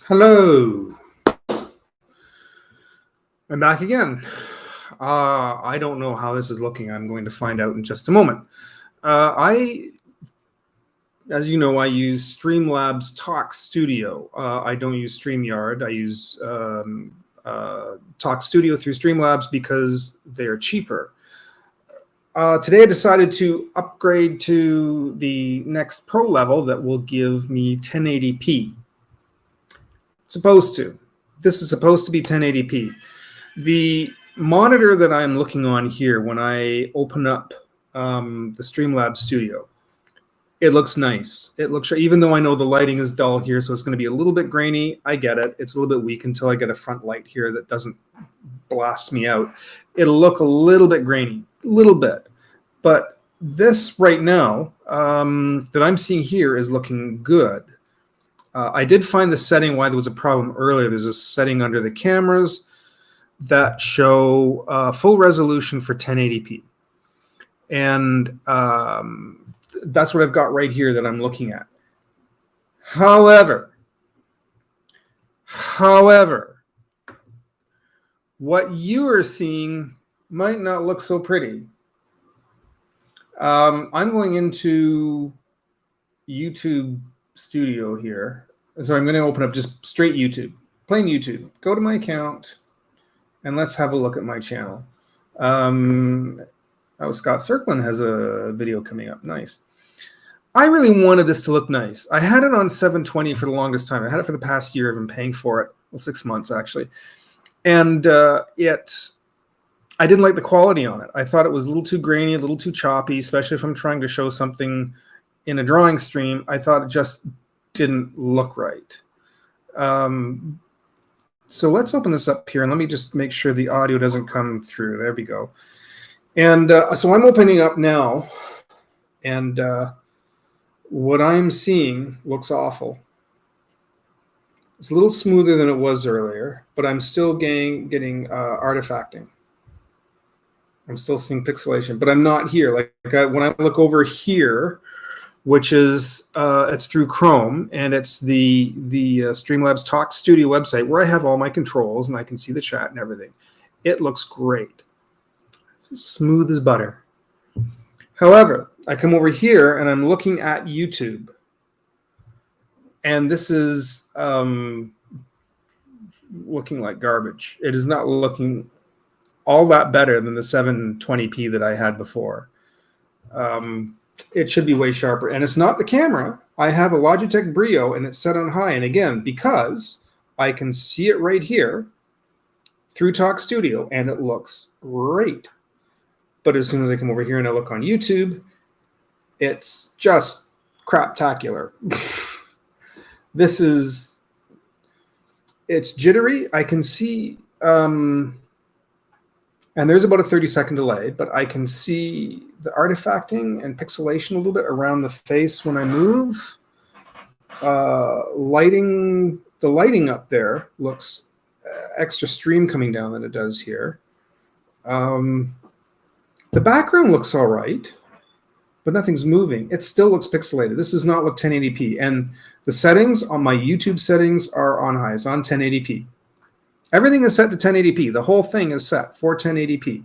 Hello. I'm back again. I don't know how this is looking. I'm going to find out in just a moment. As you know, I use Streamlabs Talk Studio. I don't use StreamYard. I use Talk Studio through Streamlabs because they're cheaper. Today I decided to upgrade to the next pro level that will give me 1080p. This is supposed to be 1080p. The monitor that I'm looking on here, when I open up the Streamlabs Studio, it looks nice. It looks, even though I know the lighting is dull here, so it's going to be a little bit grainy. I get it. It's a little bit weak until I get a front light here that doesn't blast me out. It'll look a little bit grainy, a little bit. But this right now that I'm seeing here is looking good. I did find the setting why there was a problem earlier. There's a setting under the cameras that show full resolution for 1080p. And that's what I've got right here that I'm looking at. However, what you are seeing might not look so pretty. I'm going into YouTube Studio here. So I'm going to open up just straight YouTube, plain YouTube. Go to my account and let's have a look at my channel. Oh, Scott Circlin has a video coming up. Nice. I really wanted this to look nice. I had it on 720 for the longest time. I had it for the past year. I've been paying for it. Well, 6 months actually. And I didn't like the quality on it. I thought it was a little too grainy, a little too choppy, especially if I'm trying to show something in a drawing stream. I thought it just didn't look right. So let's open this up here and let me just make sure the audio doesn't come through. There we go. And so I'm opening up now, and what I'm seeing looks awful. It's a little smoother than it was earlier, but I'm still getting artifacting. I'm still seeing pixelation, but I'm not here. When I look over here, which is it's through Chrome, and it's the Streamlabs Talk Studio website where I have all my controls and I can see the chat and everything. It looks great. It's smooth as butter. However, I come over here and I'm looking at YouTube, and this is looking like garbage. It is not looking all that better than the 720p that I had before. It should be way sharper, and it's not the camera. I have a Logitech Brio and it's set on high, and again, because I can see it right here through Talk Studio and it looks great. But as soon as I come over here and I look on YouTube, it's just craptacular. It's jittery. I can see, and there's about a 30-second delay, but I can see the artifacting and pixelation a little bit around the face when I move. The lighting up there looks extra stream coming down than it does here. The background looks all right, but nothing's moving. It still looks pixelated. This does not look 1080p. And the settings on my YouTube settings are on high. It's on 1080p. Everything is set to 1080p. The whole thing is set for 1080p.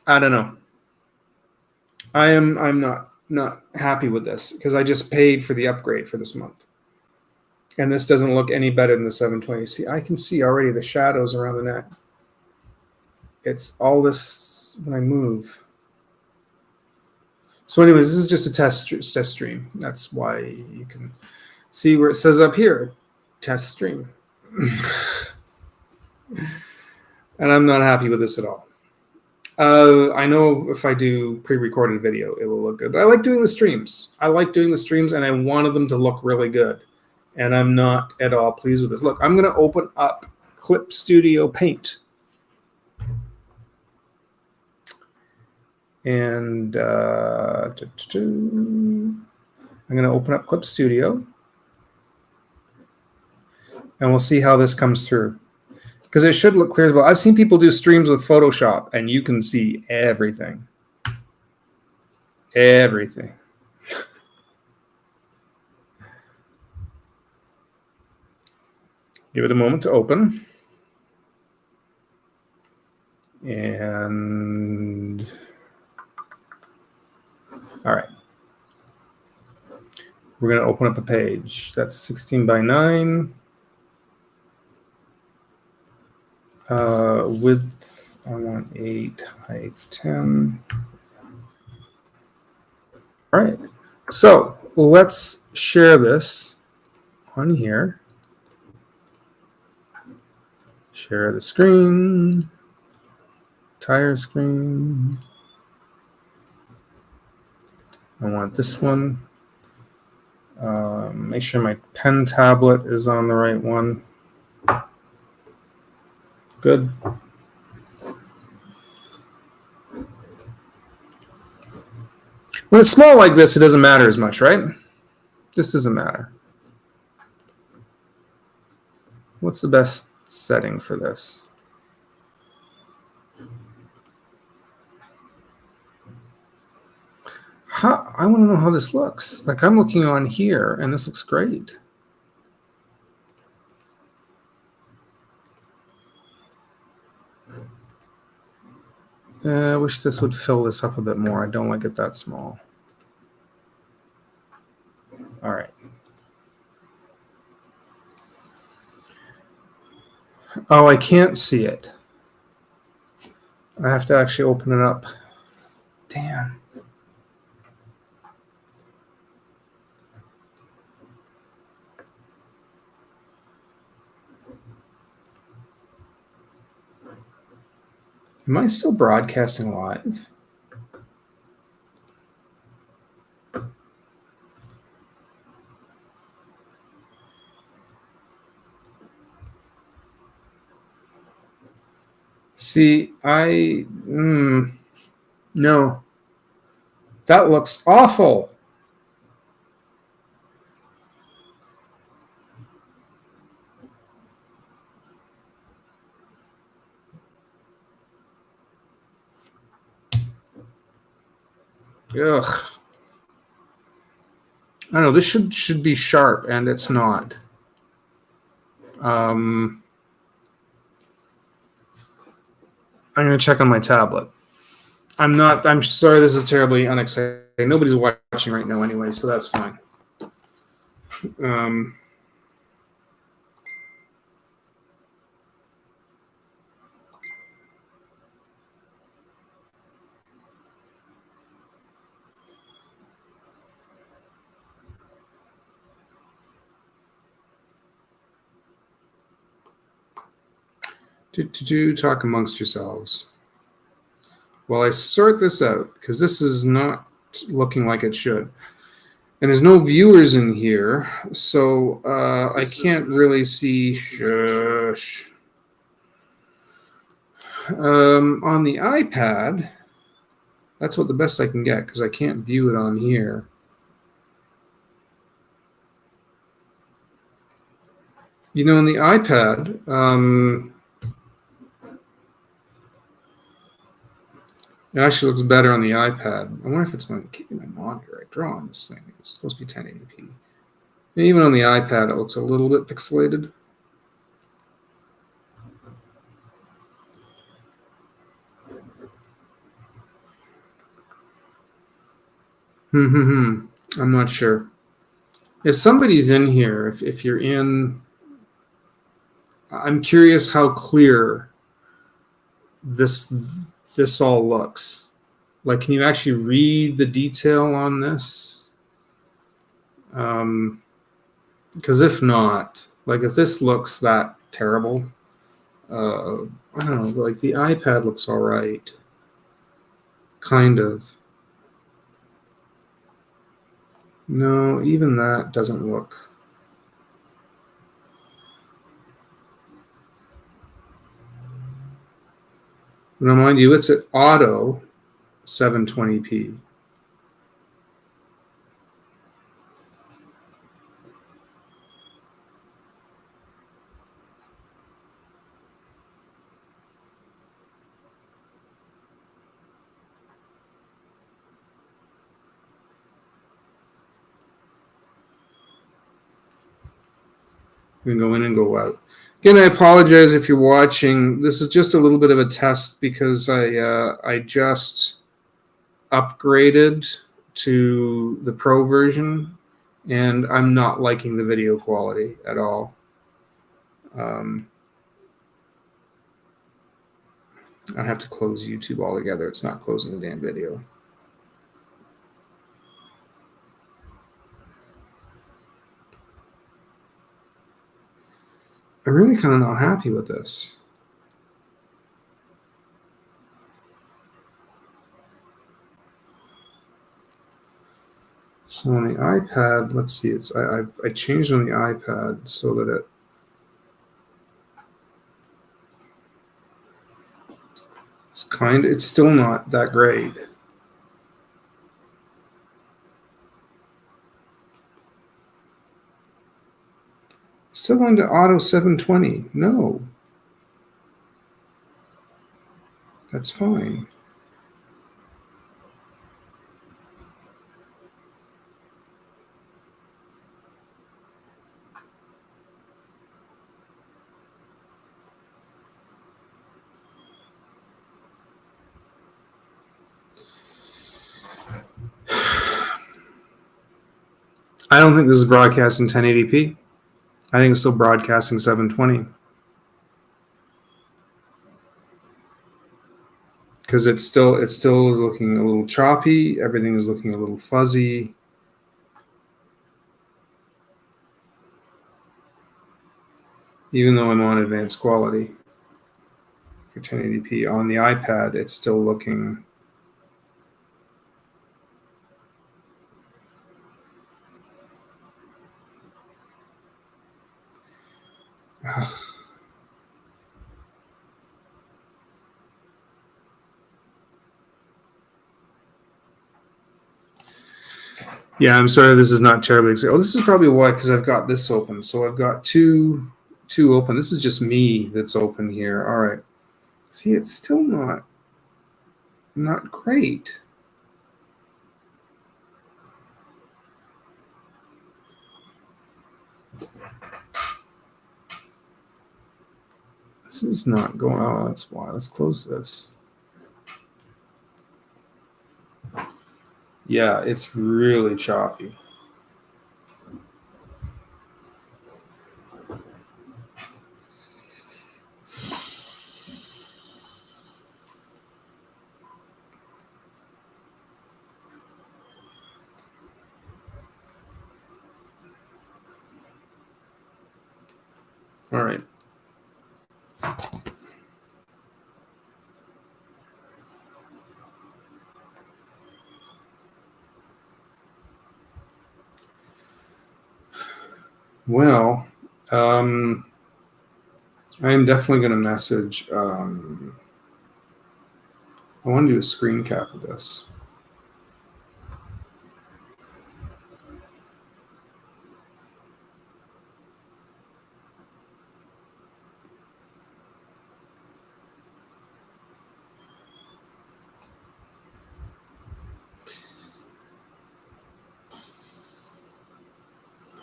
I don't know. I'm not happy with this because I just paid for the upgrade for this month. And this doesn't look any better than the 720. See, I can see already the shadows around the neck. It's all this when I move. So anyways, this is just a test stream. That's why you can see where it says up here, test stream. And I'm not happy with this at all. I know if I do pre-recorded video, it will look good. But I like doing the streams. I like doing the streams, and I wanted them to look really good. And I'm not at all pleased with this. Look, I'm going to open up Clip Studio Paint. And I'm going to open up Clip Studio. And we'll see how this comes through. Because it should look clear as well. I've seen people do streams with Photoshop, and you can see everything. Everything. Give it a moment to open. And all right. We're going to open up a page. That's 16 by 9. Width, I want 8, height 10. All right. So let's share this on here. Share the screen. Entire screen. I want this one. Make sure my pen tablet is on the right one. Good. When it's small like this, it doesn't matter as much, right? This doesn't matter. What's the best setting for this? I want to know how this looks. Like I'm looking on here, and this looks great. I wish this would fill this up a bit more. I don't like it that small. All right. Oh, I can't see it. I have to actually open it up. Damn. Am I still broadcasting live? See, no. That looks awful. Ugh. I don't know. This should be sharp, and it's not. I'm going to check on my tablet. I'm sorry, this is terribly unexciting. Nobody's watching right now anyway, so that's fine. Talk amongst yourselves. While I sort this out, because this is not looking like it should. And there's no viewers in here, so I can't really see. Shush. On the iPad, that's what the best I can get, because I can't view it on here. You know, on the iPad, it actually looks better on the iPad. I wonder if it's my monitor. I draw on this thing. It's supposed to be 1080p. And even on the iPad, it looks a little bit pixelated. I'm not sure. If somebody's in here, if you're in, I'm curious how clear this all looks. Like, can you actually read the detail on this? Because if not, like if this looks that terrible, I don't know, like the iPad looks all right. Kind of. No, even that doesn't look. Now, mind you, it's at auto 720p. We can go in and go out. Again, I apologize if you're watching. This is just a little bit of a test because I just upgraded to the Pro version, and I'm not liking the video quality at all. I have to close YouTube altogether. It's not closing the damn video. I'm really kind of not happy with this. So on the iPad, let's see. I changed on the iPad so that it's still not that great. Still going to auto 720. No. That's fine. I don't think this is broadcasting 1080p. I think it's still broadcasting 720. Because it still is looking a little choppy. Everything is looking a little fuzzy. Even though I'm on advanced quality for 1080p on the iPad, it's still looking. Yeah, I'm sorry. This is not terribly exciting. Oh, this is probably why, because I've got this open. So I've got two open. This is just me that's open here. All right. See, it's still not great. This is not going. Oh, that's why. Let's close this. Yeah, it's really choppy. All right. Well, I am definitely going to message. I want to do a screen cap of this.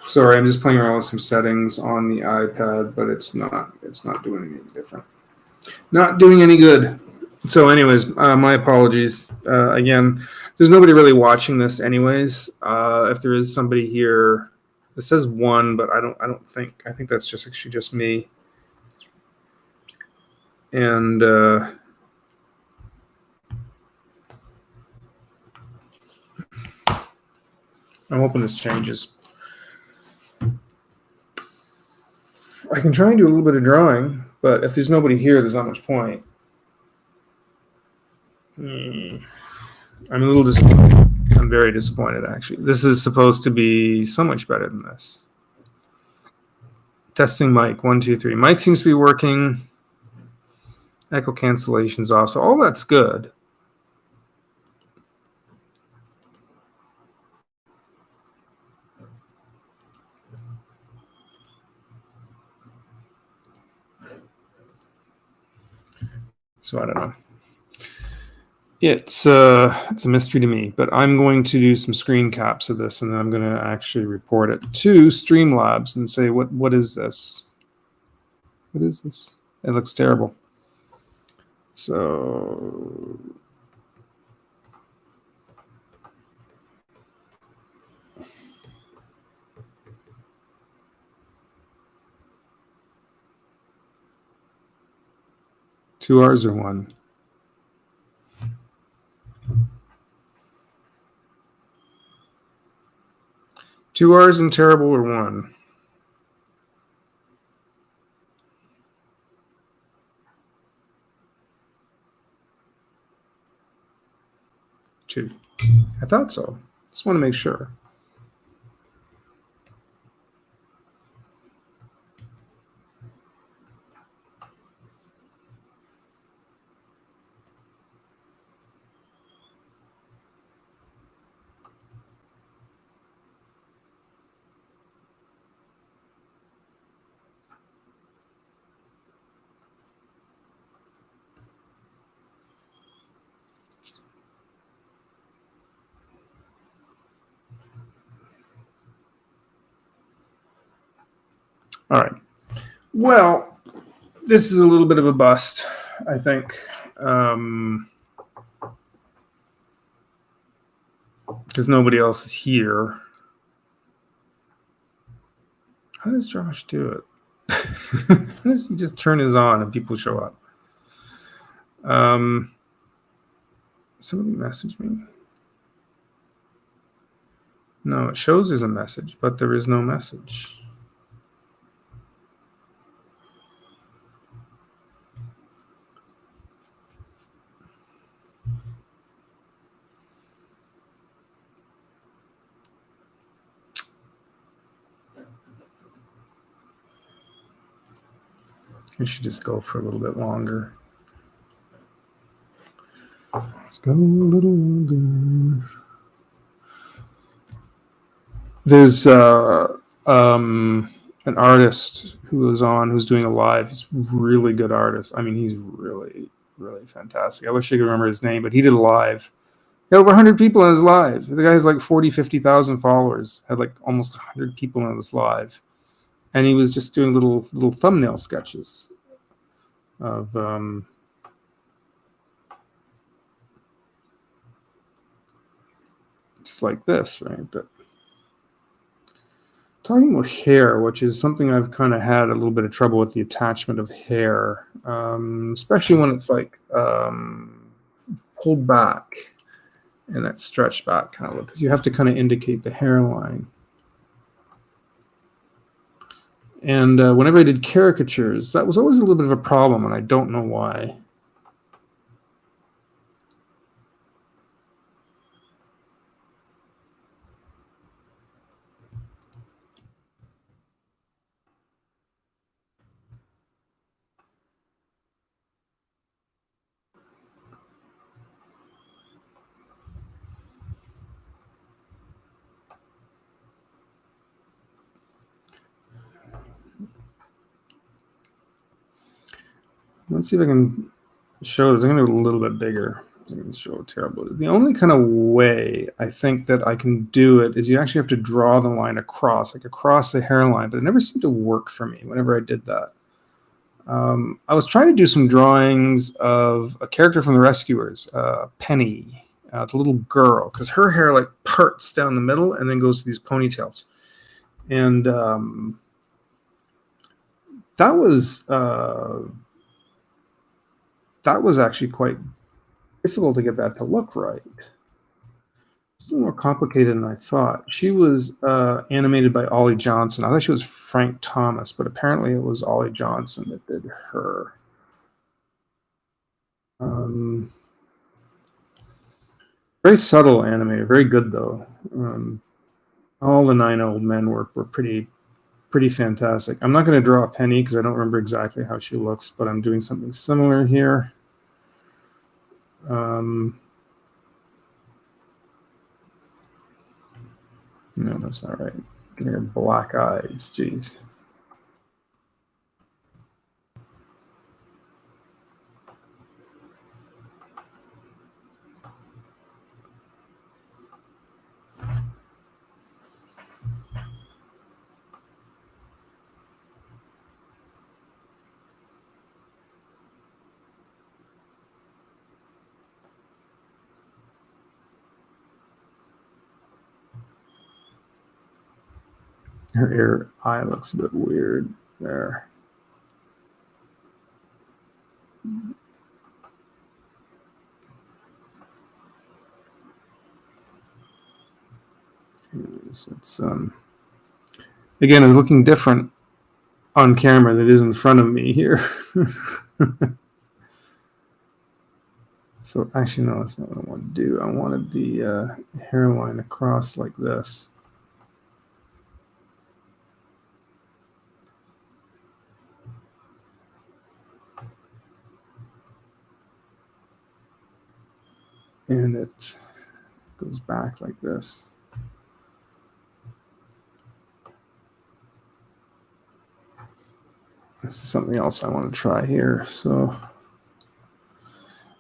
Sorry, I'm just playing around with some settings on the iPad, but it's not doing anything different. Not doing any good. So anyways, my apologies. Again, there's nobody really watching this anyways. If there is somebody here, it says one, but I think that's just actually just me. And I'm hoping this changes. I can try and do a little bit of drawing, but if there's nobody here, there's not much point. I'm a little disappointed. I'm very disappointed, actually. This is supposed to be so much better than this. Testing mic, 1, 2, 3. Mic seems to be working. Echo cancellation's off, so all that's good. So I don't know. It's a mystery to me, but I'm going to do some screen caps of this, and then I'm going to actually report it to Streamlabs and say, what is this? What is this? It looks terrible. So two R's or one? Two R's and terrible or one? Two. I thought so. Just want to make sure. All right. Well, this is a little bit of a bust, I think. Because nobody else is here. How does Josh do it? How does he just turn his on and people show up? Somebody messaged me. No, it shows there's a message, but there is no message. I should just go for a little bit longer. Let's go a little longer. There's an artist who is on, who's doing a live. He's a really good artist. I mean, he's really, really fantastic. I wish I could remember his name, but he did a live. He had over 100 people in his live. The guy has like 40, 50,000 followers. Had like almost 100 people in his live. And he was just doing little thumbnail sketches of just like this, right? But talking about hair, which is something I've kind of had a little bit of trouble with, the attachment of hair, especially when it's like pulled back and that stretched back kind of look, because you have to kind of indicate the hairline. And whenever I did caricatures, that was always a little bit of a problem, and I don't know why. Let's see if I can show this. I'm going to do a little bit bigger. I'm going to show terrible. The only kind of way I think that I can do it is you actually have to draw the line across, like across the hairline, but it never seemed to work for me whenever I did that. I was trying to do some drawings of a character from The Rescuers, Penny, the little girl, because her hair like parts down the middle and then goes to these ponytails. And that was actually quite difficult to get that to look right. It's a little more complicated than I thought. She was animated by Ollie Johnson. I thought she was Frank Thomas, but apparently it was Ollie Johnson that did her. Very subtle animator, very good though. All the 9 old men were pretty fantastic. I'm not going to draw a Penny because I don't remember exactly how she looks, but I'm doing something similar here. No, that's not right. Give her black eyes. Jeez. Her ear eye looks a bit weird there. It's again, it's looking different on camera than it is in front of me here. So actually, no, that's not what I want to do. I wanted the hairline across like this. And it goes back like this. This is something else I want to try here. So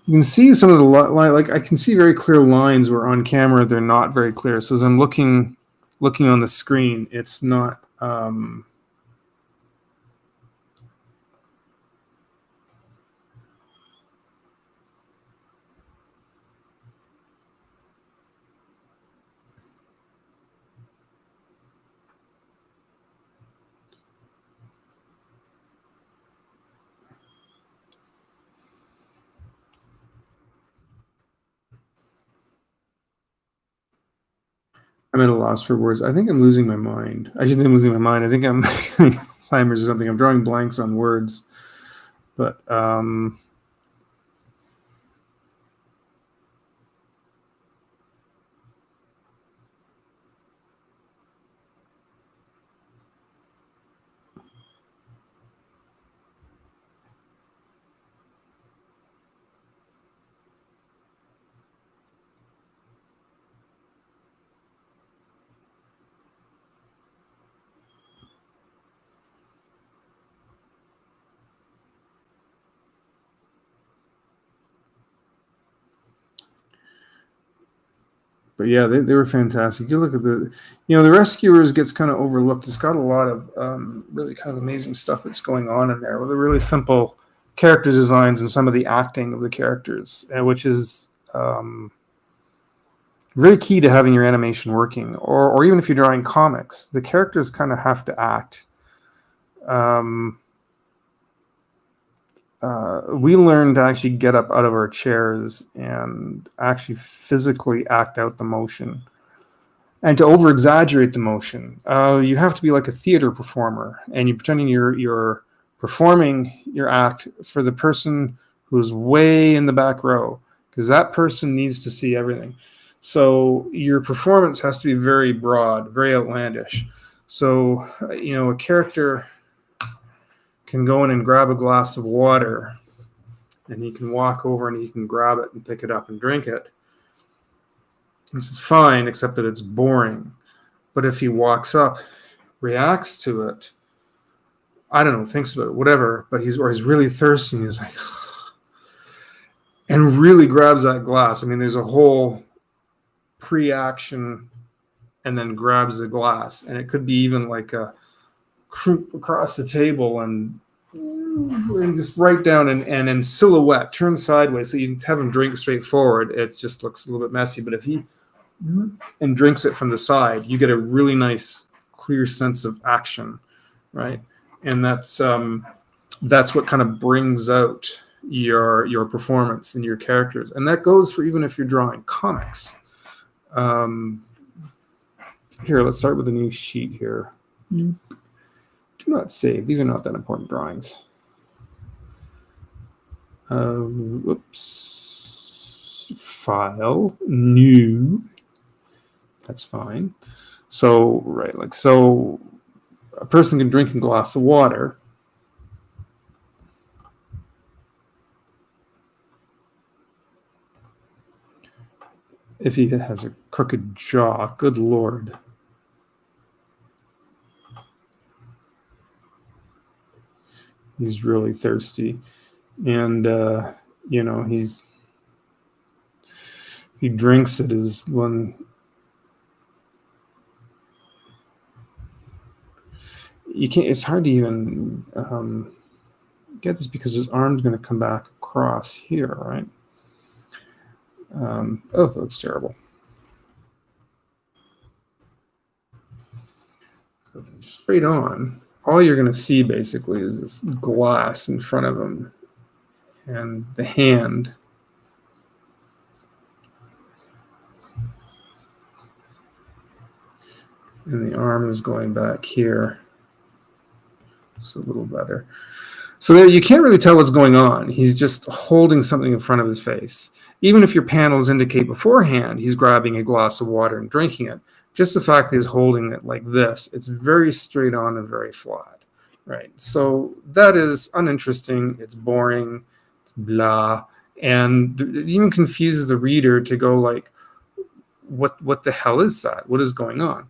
you can see some of the like I can see very clear lines where on camera they're not very clear. So as I'm looking on the screen, it's not. I'm at a loss for words. I think I'm losing my mind. I shouldn't say I'm losing my mind. I think I'm Alzheimer's or something. I'm drawing blanks on words. But yeah, they were fantastic. You look at the Rescuers gets kind of overlooked. It's got a lot of really kind of amazing stuff that's going on in there with the really simple character designs and some of the acting of the characters, which is very key to having your animation working. Or even if you're drawing comics, the characters kind of have to act. We learned to actually get up out of our chairs and actually physically act out the motion and to over exaggerate the motion. You have to be like a theater performer, and you're pretending you're performing your act for the person who's way in the back row, because that person needs to see everything. So your performance has to be very broad, very outlandish. So, a character can go in and grab a glass of water, and he can walk over and he can grab it and pick it up and drink it, which is fine, except that it's boring. But if he walks up, reacts to it, I don't know, thinks about it, whatever, but he's really thirsty, and he's like, and really grabs that glass. I mean, there's a whole pre-action, and then grabs the glass, and it could be even like a croup across the table and just right down and in silhouette, turn sideways, so you can have him drink straight forward. It just looks a little bit messy, but if he and drinks it from the side, you get a really nice, clear sense of action, right? And that's what kind of brings out your performance and your characters, and that goes for even if you're drawing comics. Here, let's start with a new sheet here. Do not save. These are not that important drawings. Whoops. File. New. That's fine. So, right, so a person can drink a glass of water. If he has a crooked jaw, good Lord. He's really thirsty. And, he drinks it as one. You can't, it's hard to even get this because his arm's going to come back across here, right? Oh, that looks terrible. straight on, all you're going to see basically is this glass in front of him and the hand. And the arm is going back here. It's a little better. So there, you can't really tell what's going on. He's just holding something in front of his face. Even if your panels indicate beforehand he's grabbing a glass of water and drinking it, just the fact that he's holding it like this, it's very straight on and very flat, right? So that is uninteresting. It's boring. It's blah. And it even confuses the reader to go like, what the hell is that? What is going on?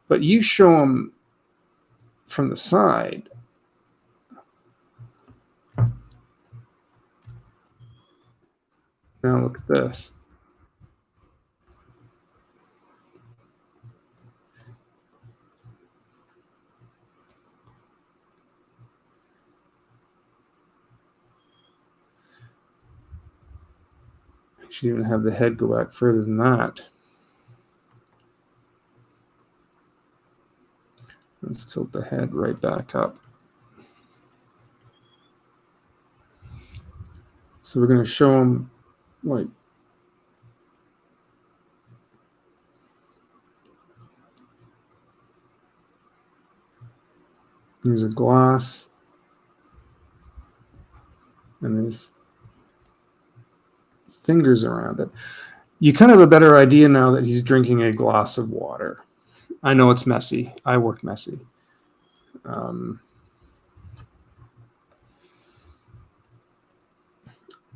But you show them from the side. Now look at this. I should even have the head go back further than that. Let's tilt the head right back up. So we're going to show them like there's a glass and there's fingers around it. You kind of have a better idea now that he's drinking a glass of water. I know it's messy. I work messy.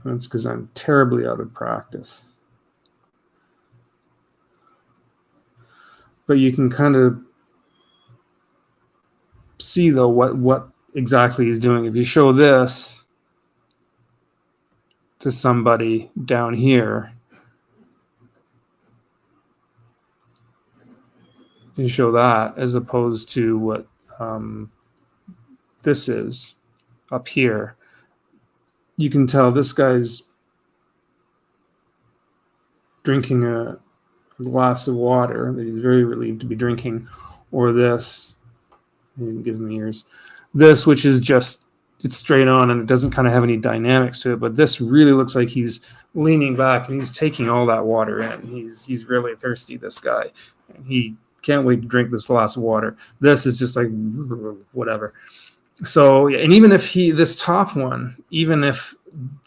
That's because I'm terribly out of practice. But you can kind of see, though, what exactly he's doing. If you show this to somebody down here, you show that as opposed to what this is up here, you can tell this guy's drinking a glass of water that he's very relieved to be drinking, or this, I didn't give him the ears, this, which is just, it's straight on and it doesn't kind of have any dynamics to it, but this really looks like he's leaning back and he's taking all that water in. He's really thirsty, this guy, and he can't wait to drink this glass of water. This is just like whatever. So, and even if this top one, even if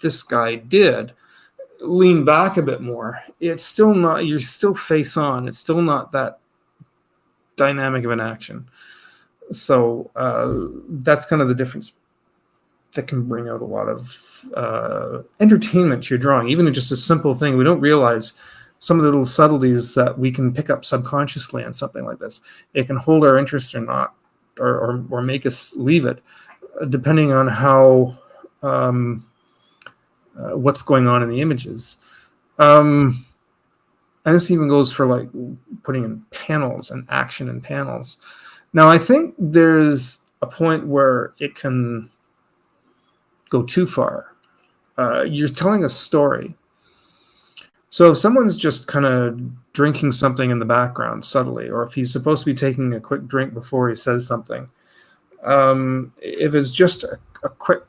this guy did lean back a bit more, it's still not, you're still face on. It's still not that dynamic of an action. So that's kind of the difference that can bring out a lot of entertainment to your drawing, even just a simple thing. We don't realize some of the little subtleties that we can pick up subconsciously on something like this. It can hold our interest or not, or make us leave it, depending on how what's going on in the images. And this even goes for like putting in panels and action in panels. Now, I think there's a point where it can go too far. You're telling a story. So if someone's just kind of drinking something in the background subtly, or if he's supposed to be taking a quick drink before he says something, if it's just a quick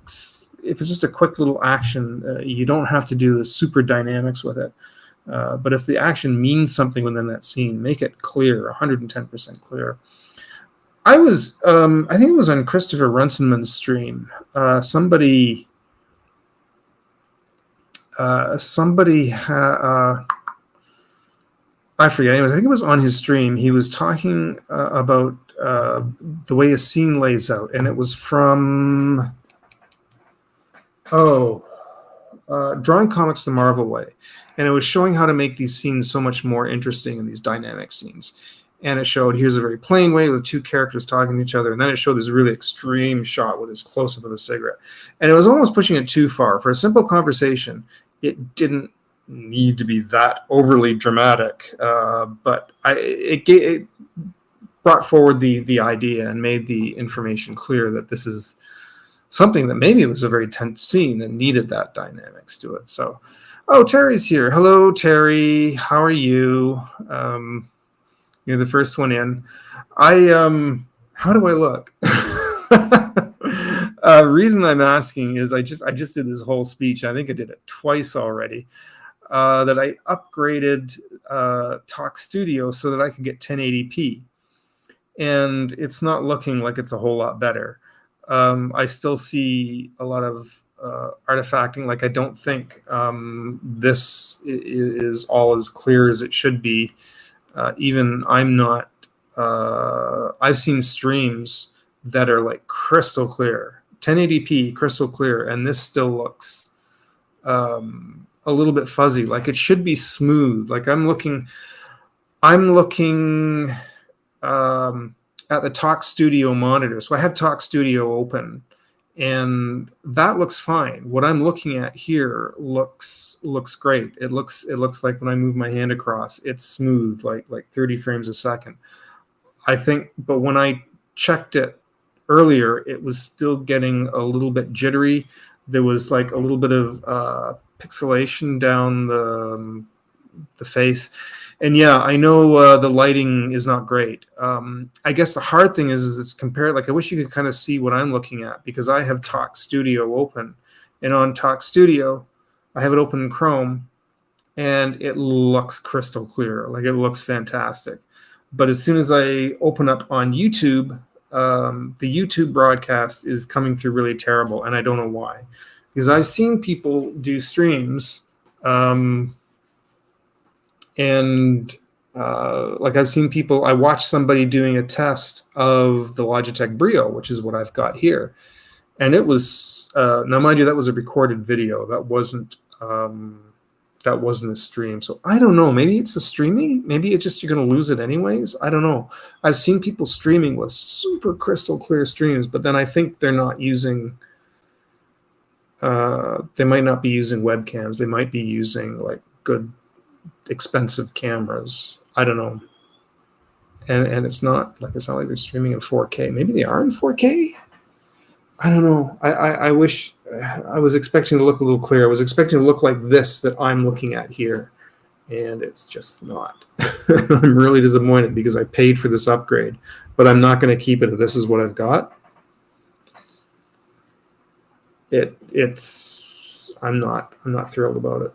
little action, you don't have to do the super dynamics with it. But if the action means something within that scene, make it clear, 110% clear. I think it was on Christopher Runciman's stream. Somebody I forget. Anyways, I think it was on his stream. He was talking about the way a scene lays out, and it was from Drawing Comics the Marvel Way, and it was showing how to make these scenes so much more interesting in these dynamic scenes. And it showed, here's a very plain way with two characters talking to each other, and then it showed this really extreme shot with his close-up of a cigarette. And it was almost pushing it too far. For a simple conversation, it didn't need to be that overly dramatic, but it brought forward the idea and made the information clear that this is something that maybe was a very tense scene and needed that dynamics to it. So, Terry's here. Hello, Terry. How are you? You're the first one in. I How do I look? Reason I'm asking is I just did this whole speech. I think I did it twice already. That I upgraded Talk Studio so that I could get 1080p, and it's not looking like it's a whole lot better. I still see a lot of artifacting. Like I don't think this is all as clear as it should be. Even I'm not. I've seen streams that are like crystal clear, 1080p, crystal clear, and this still looks a little bit fuzzy. Like it should be smooth. Like I'm looking at the Talk Studio monitor. So I have Talk Studio open, and that looks fine. What I'm looking at here looks great. It looks like when I move my hand across, it's smooth, like 30 frames a second. I think, but when I checked it earlier, it was still getting a little bit jittery. There was like a little bit of pixelation down the face. And yeah, I know the lighting is not great. I guess the hard thing is it's compared. Like I wish you could kind of see what I'm looking at, because I have Talk Studio open, and on Talk Studio, I have it open in Chrome, and it looks crystal clear. Like it looks fantastic. But as soon as I open up on YouTube, the YouTube broadcast is coming through really terrible, and I don't know why. Because I've seen people do streams, and like I've seen people, I watched somebody doing a test of the Logitech Brio, which is what I've got here. And it was, now mind you, that was a recorded video. That wasn't a stream. So I don't know, maybe it's the streaming. Maybe it's just, you're going to lose it anyways. I don't know. I've seen people streaming with super crystal clear streams, but then I think they're not using, they might not be using webcams. They might be using like good, expensive cameras. I don't know. And it's not like they're streaming in 4K. Maybe they are in 4K. I don't know. I wish I was expecting to look a little clearer. I was expecting to look like this that I'm looking at here, and it's just not. I'm really disappointed because I paid for this upgrade, but I'm not going to keep it if this is what I've got. I'm not thrilled about it.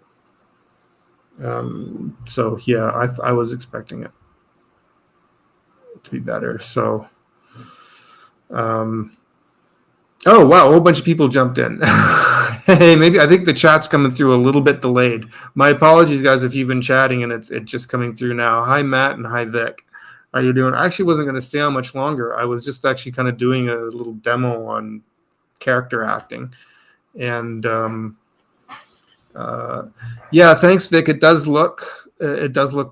So yeah, I was expecting it to be better. So, oh wow, a whole bunch of people jumped in. Hey, maybe I think the chat's coming through a little bit delayed. My apologies, guys, if you've been chatting and it's just coming through now. Hi, Matt, and hi, Vic. How you doing? I actually wasn't going to stay on much longer. I was just actually kind of doing a little demo on character acting, and yeah, thanks, Vic. It does look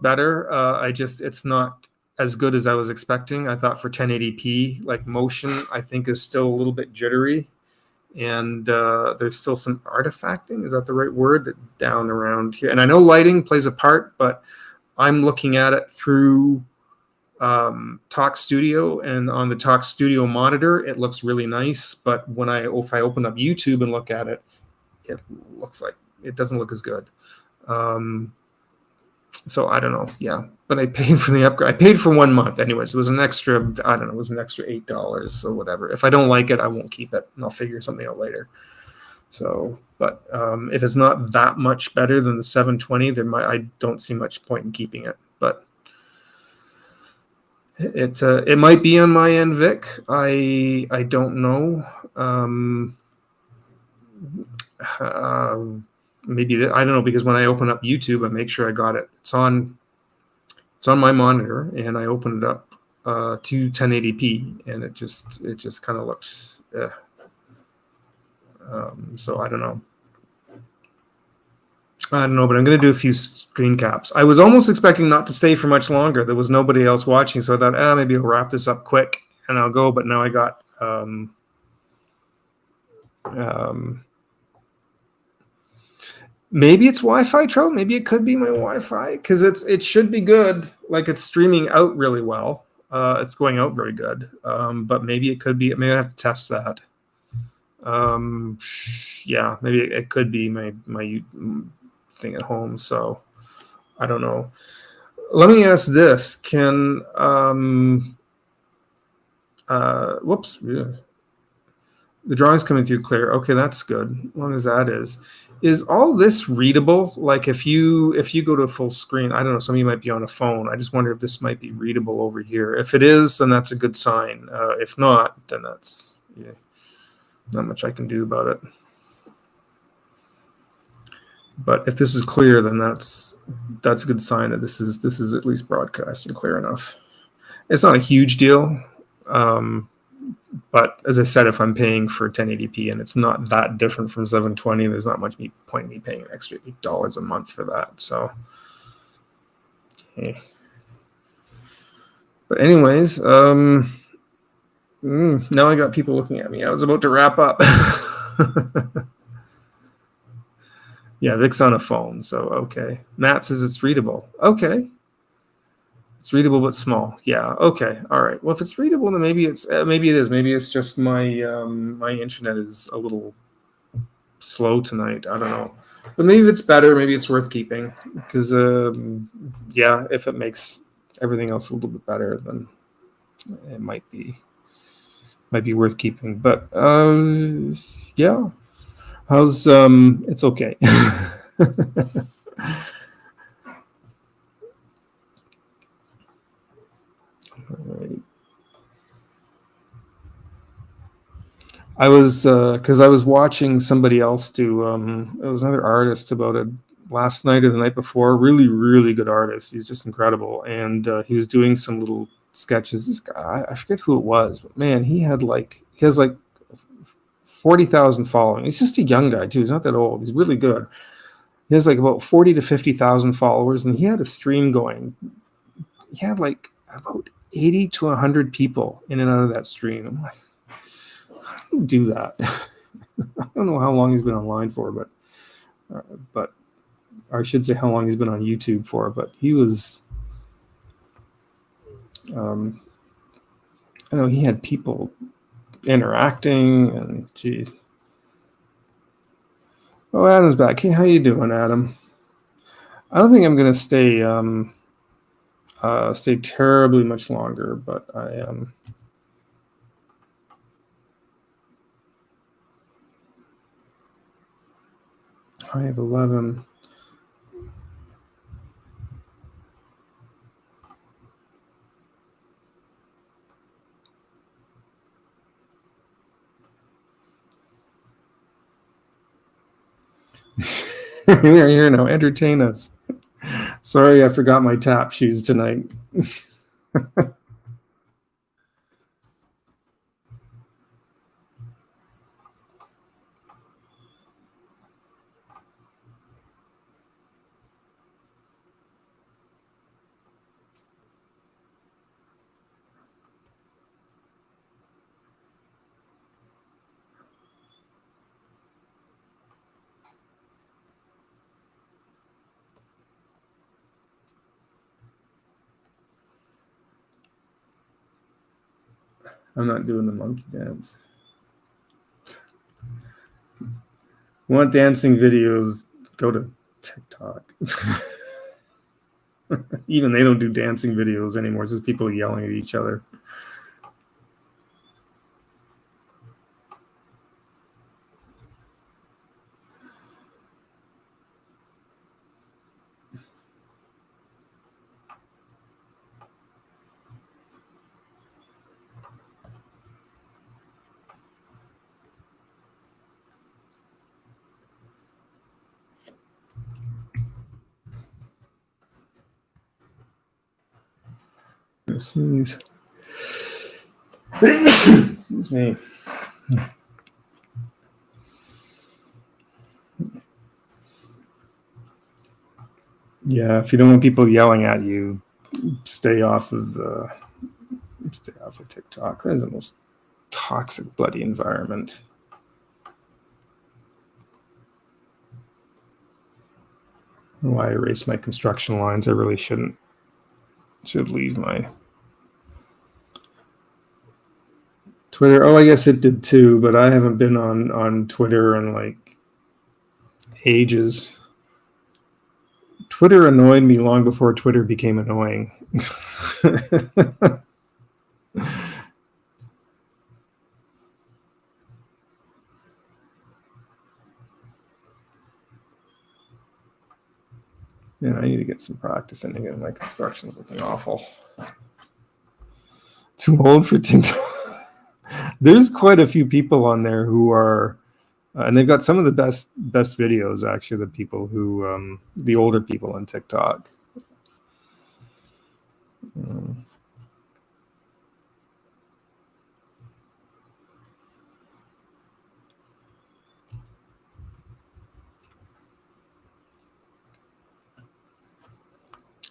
better. It's not as good as I was expecting. I thought for 1080p, like motion, I think is still a little bit jittery, and there's still some artifacting. Is that the right word? Down around here, and I know lighting plays a part, but I'm looking at it through Talk Studio, and on the Talk Studio monitor, it looks really nice. But if I open up YouTube and look at it, it looks like it doesn't look as good. So I don't know. Yeah, but I paid for the upgrade. I paid for 1 month anyways. It was an extra, I don't know, it was an extra $8. So whatever. If I don't like it, I won't keep it, and I'll figure something out later. So, but if it's not that much better than the 720, I don't see much point in keeping it. But it might be on my end, Vic. I don't know. Maybe I don't know, because when I open up YouTube, I make sure I got it. It's on my monitor, and I open it up to 1080p, and it just kind of looks. So I don't know. But I'm going to do a few screen caps. I was almost expecting not to stay for much longer. There was nobody else watching, so I thought, maybe I'll wrap this up quick and I'll go. But now I got. Maybe it's Wi-Fi trouble. Maybe it could be my Wi-Fi, because it should be good. Like it's streaming out really well. It's going out very good. But maybe it could be. Maybe I have to test that. Yeah, maybe it could be my thing at home. So I don't know. Let me ask this: I whoops. Yeah. The drawing's coming through clear. Okay, that's good. As long as that is all this readable? Like if you go to full screen, I don't know. Some of you might be on a phone. I just wonder if this might be readable over here. If it is, then that's a good sign. If not, then that's not much I can do about it. But if this is clear, then that's a good sign that this is at least broadcasting clear enough. It's not a huge deal. But as I said, if I'm paying for 1080p and it's not that different from 720, there's not much point in me paying an extra $8 a month for that. So, okay. But anyways, now I got people looking at me. I was about to wrap up. Yeah, Vic's on a phone, so okay. Matt says it's readable. Okay. It's readable but small. Yeah. Okay. All right. Well, if it's readable, then maybe it is. Maybe it's just my my internet is a little slow tonight. I don't know. But maybe if it's better, maybe it's worth keeping. Because yeah, if it makes everything else a little bit better, then it might be worth keeping. But yeah. How's it's okay. Right. I was because I was watching somebody else do it was another artist about it last night or the night before. Really good artist. He's just incredible, and he was doing some little sketches. This guy, I forget who it was, but man, he has like 40,000 following. He's just a young guy too. He's not that old. He's really good. He has like about 40 to 50,000 followers, and he had a stream going. He had like about 80 to 100 people in and out of that stream. I'm like, how do you do that? I don't know how long he's been online for, but or I should say how long he's been on YouTube for. But he was, I know he had people interacting, and geez. Oh, Adam's back. Hey, how you doing, Adam? I don't think I'm gonna stay terribly much longer, but I am. I have 11. They're here now. Entertain us. Sorry, I forgot my tap shoes tonight. I'm not doing the monkey dance. Want dancing videos? Go to TikTok. Even they don't do dancing videos anymore. It's just people yelling at each other. Sneeze. Excuse me. Yeah, if you don't want people yelling at you, stay off of TikTok. That is the most toxic, bloody environment. Why I erase my construction lines? I really shouldn't. Should leave my Twitter. Oh, I guess it did too, but I haven't been on Twitter in like ages. Twitter annoyed me long before Twitter became annoying. Yeah, I need to get some practice in again. My construction's looking awful. Too old for TikTok. There's quite a few people on there who are, and they've got some of the best videos, actually, the people who, the older people on TikTok.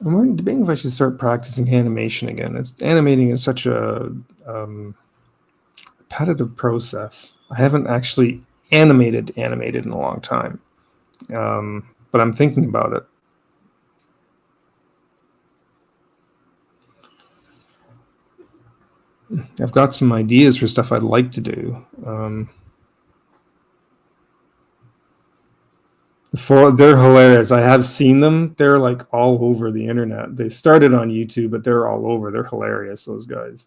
I'm debating if I should start practicing animation again. Animating is such a repetitive process. I haven't actually animated in a long time, but I'm thinking about it. I've got some ideas for stuff I'd like to do. They're hilarious. I have seen them. They're like all over the internet. They started on YouTube, but they're all over. They're hilarious, those guys.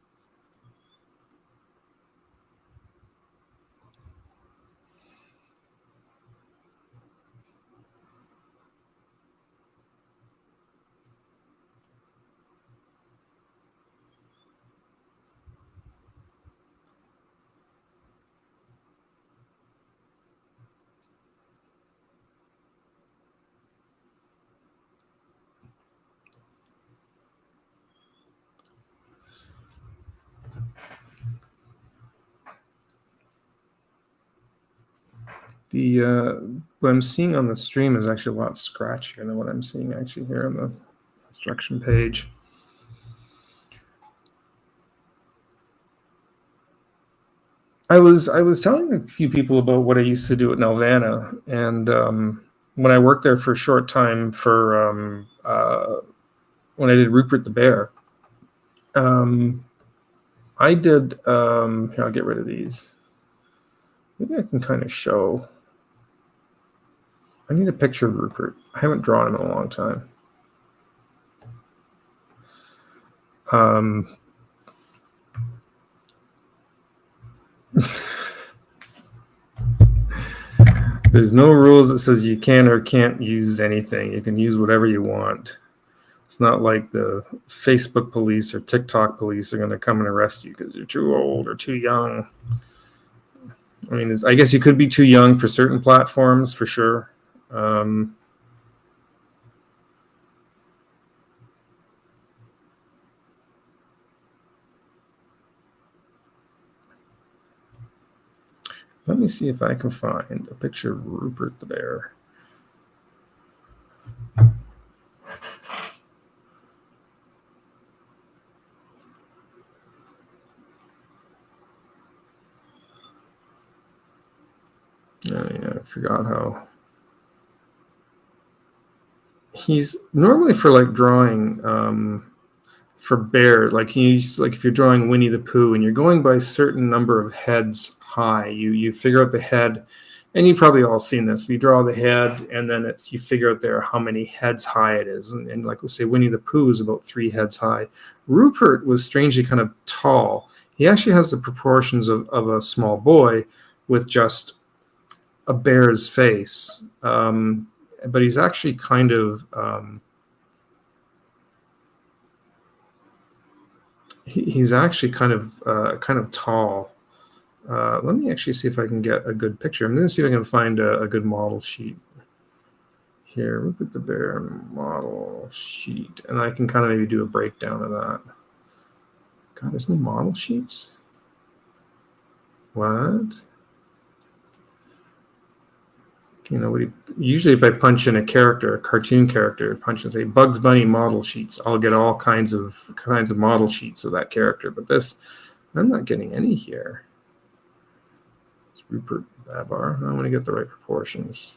What I'm seeing on the stream is actually a lot scratchier than what I'm seeing actually here on the instruction page. I was telling a few people about what I used to do at Nelvana, and when I worked there for a short time for when I did Rupert the Bear, I did. Here, I'll get rid of these. Maybe I can kind of show. I need a picture of Rupert. I haven't drawn him in a long time. There's no rules that says you can or can't use anything. You can use whatever you want. It's not like the Facebook police or TikTok police are going to come and arrest you because you're too old or too young. I mean, I guess you could be too young for certain platforms, for sure. Let me see if I can find a picture of Rupert the Bear. I forgot how. He's normally for like drawing for bear, like if you're drawing Winnie the Pooh and you're going by a certain number of heads high, you figure out the head, and you've probably all seen this. You draw the head, and then you figure out there how many heads high it is, and like we say, Winnie the Pooh is about 3 heads high. Rupert was strangely kind of tall. He actually has the proportions of a small boy with just a bear's face, but he's actually kind of he's actually kind of tall. Let me actually see if I can get a good picture. I'm going to see if I can find a good model sheet here. Rupert the Bear model sheet, and I can kind of maybe do a breakdown of that. God, there's no model sheets. What? Usually if I punch in a cartoon character, punch and say Bugs Bunny model sheets, I'll get all kinds of model sheets of that character. But this, I'm not getting any here. It's Rupert Babar. I want to get the right proportions.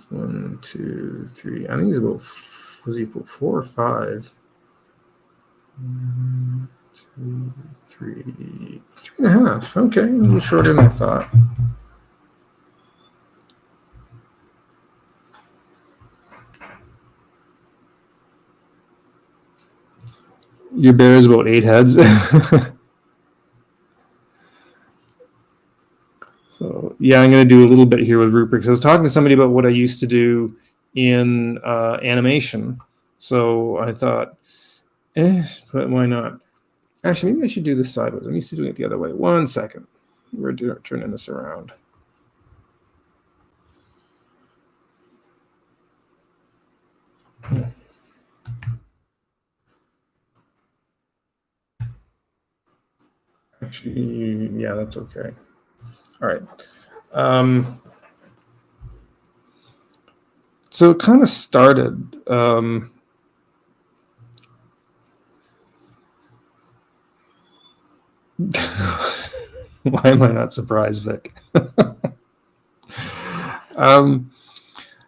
1, 2, 3. I think he's about, was he 4 or 5? 1, 2, 3, 3.5. Okay, a little shorter than I thought. Your bear is about 8 heads. So yeah, I'm going to do a little bit here with Rupert, because I was talking to somebody about what I used to do in animation. So I thought, but why not? Actually, maybe I should do this sideways. I'm used to doing it the other way. 1 second. We're turning this around. Actually, yeah, that's okay. All right. So it kind of started. Why am I not surprised, Vic?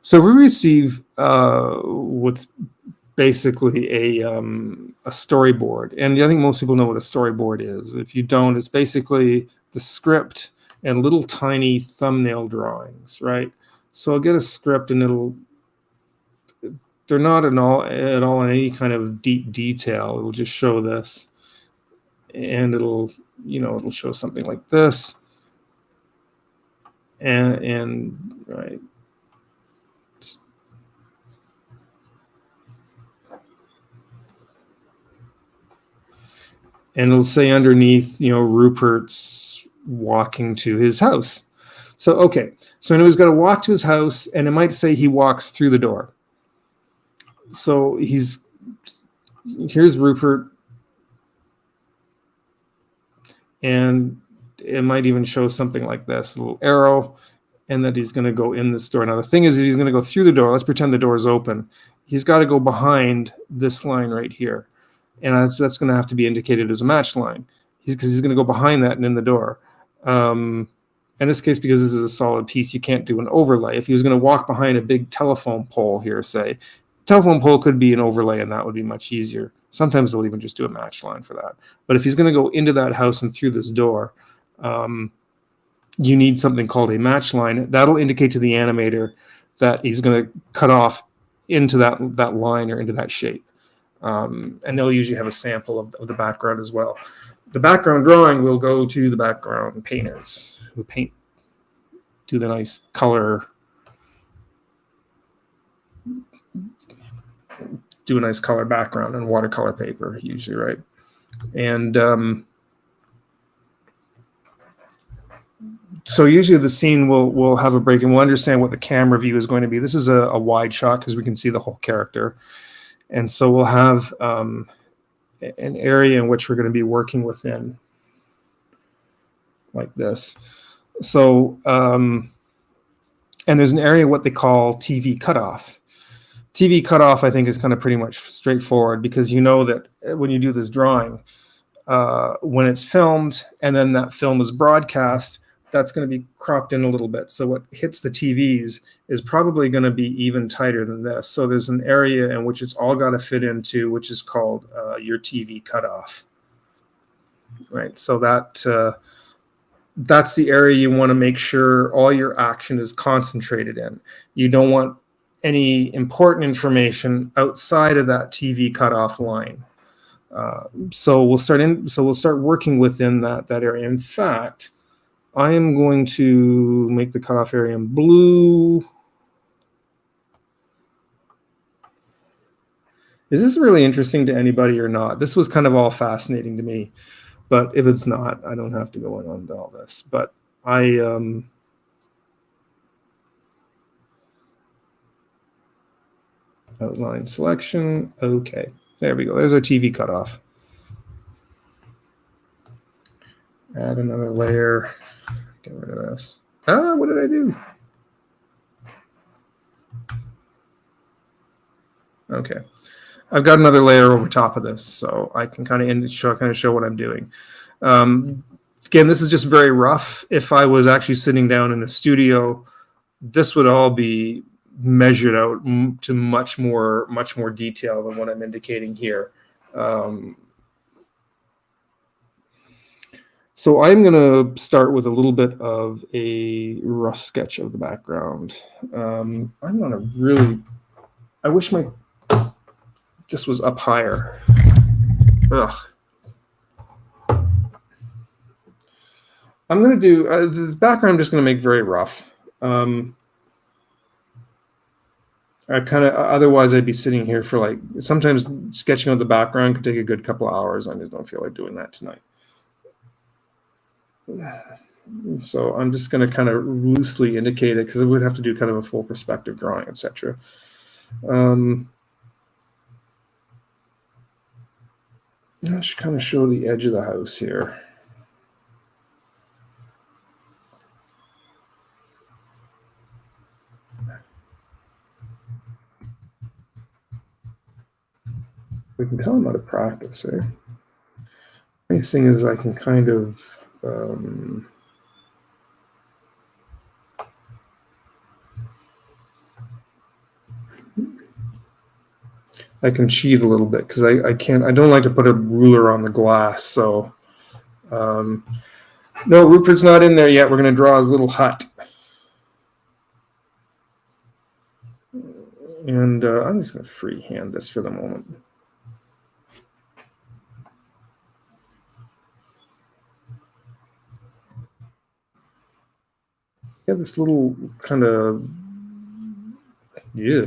So we receive what's basically a storyboard, and I think most people know what a storyboard is. If you don't, it's basically the script and little tiny thumbnail drawings, right? So I'll get a script, and they're not at all in any kind of deep detail. It'll just show this, and it'll show something like this, and right. And it'll say underneath, Rupert's walking to his house. So, okay. So he's got to walk to his house, and it might say he walks through the door. So here's Rupert, and it might even show something like this, a little arrow, and that he's going to go in this door. Now, the thing is, if he's going to go through the door, let's pretend the door is open. He's got to go behind this line right here. And that's going to have to be indicated as a match line, because he's going to go behind that and in the door. In this case, because this is a solid piece, you can't do an overlay. If he was going to walk behind a big telephone pole here, say, telephone pole could be an overlay, and that would be much easier. Sometimes they'll even just do a match line for that. But if he's going to go into that house and through this door, you need something called a match line. That'll indicate to the animator that he's going to cut off into that line or into that shape. And they'll usually have a sample of the background as well. The background drawing will go to the background painters who do the nice color, background and watercolor paper usually, right? And so usually the scene will have a break, and we'll understand what the camera view is going to be. This is a wide shot because we can see the whole character. And so we'll have an area in which we're going to be working within, like this. So, and there's an area what they call TV cutoff. TV cutoff, I think, is kind of pretty much straightforward, because you know that when you do this drawing, when it's filmed and then that film is broadcast, that's going to be cropped in a little bit. So what hits the TVs is probably going to be even tighter than this. So there's an area in which it's all got to fit into, which is called your TV cutoff. Right. So that's the area you want to make sure all your action is concentrated in. You don't want any important information outside of that TV cutoff line. So we'll start working within that area. In fact, I am going to make the cutoff area in blue. Is this really interesting to anybody or not? This was kind of all fascinating to me, but if it's not, I don't have to go on to all this. But outline selection. Okay, there we go. There's our TV cutoff. Add another layer. Get rid of this. What did I do? Okay, I've got another layer over top of this, so I can kind of show what I'm doing. Again, this is just very rough. If I was actually sitting down in a studio, this would all be measured out to much more detail than what I'm indicating here. So I'm going to start with a little bit of a rough sketch of the background. I'm going to really, I wish this was up higher. Ugh. I'm going to do the background. I'm just going to make very rough. I kind of, otherwise I'd be sitting here for like, sometimes sketching out the background could take a good couple of hours. I just don't feel like doing that tonight. So I'm just going to kind of loosely indicate it because I would have to do kind of a full perspective drawing, etc. I should kind of show the edge of the house here. We can tell them how to practice, eh? Nice thing is I can kind of I can cheat a little bit because I don't like to put a ruler on the glass. So no, Rupert's not in there yet. We're going to draw his little hut. And I'm just going to freehand this for the moment. Yeah, this little kind of, yeah.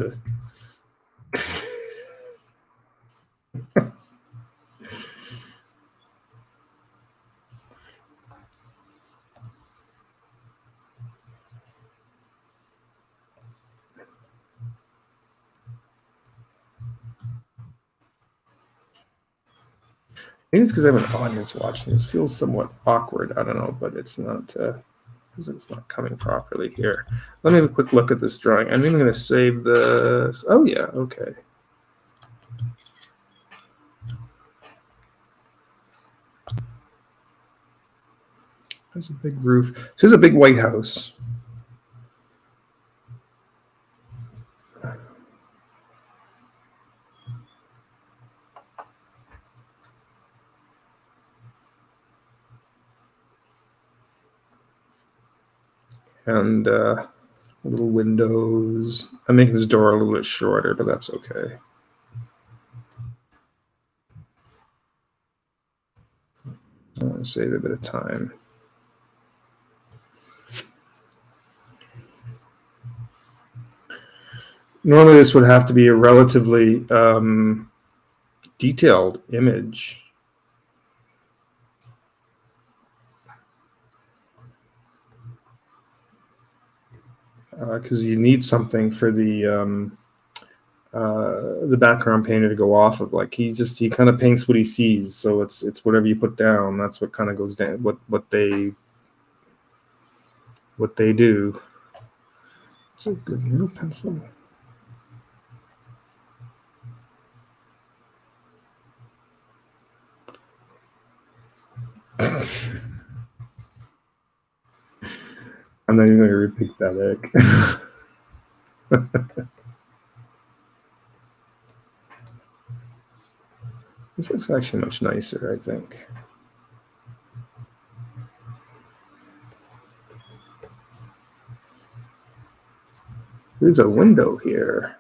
Maybe it's because I have an audience watching. This feels somewhat awkward. I don't know, but it's not because it's not coming properly here. Let me have a quick look at this drawing. I'm even going to save this. Oh yeah, okay. There's a big roof. There's a big white house. And little windows. I'm making this door a little bit shorter, but that's okay. I want to save a bit of time. Normally this would have to be a relatively detailed image. Because you need something for the background painter to go off of. Like he kind of paints what he sees, so it's whatever you put down. That's what kind of goes down. What they do. It's a good nail pencil. I'm not even going to repeat that, This looks actually much nicer, I think. There's a window here.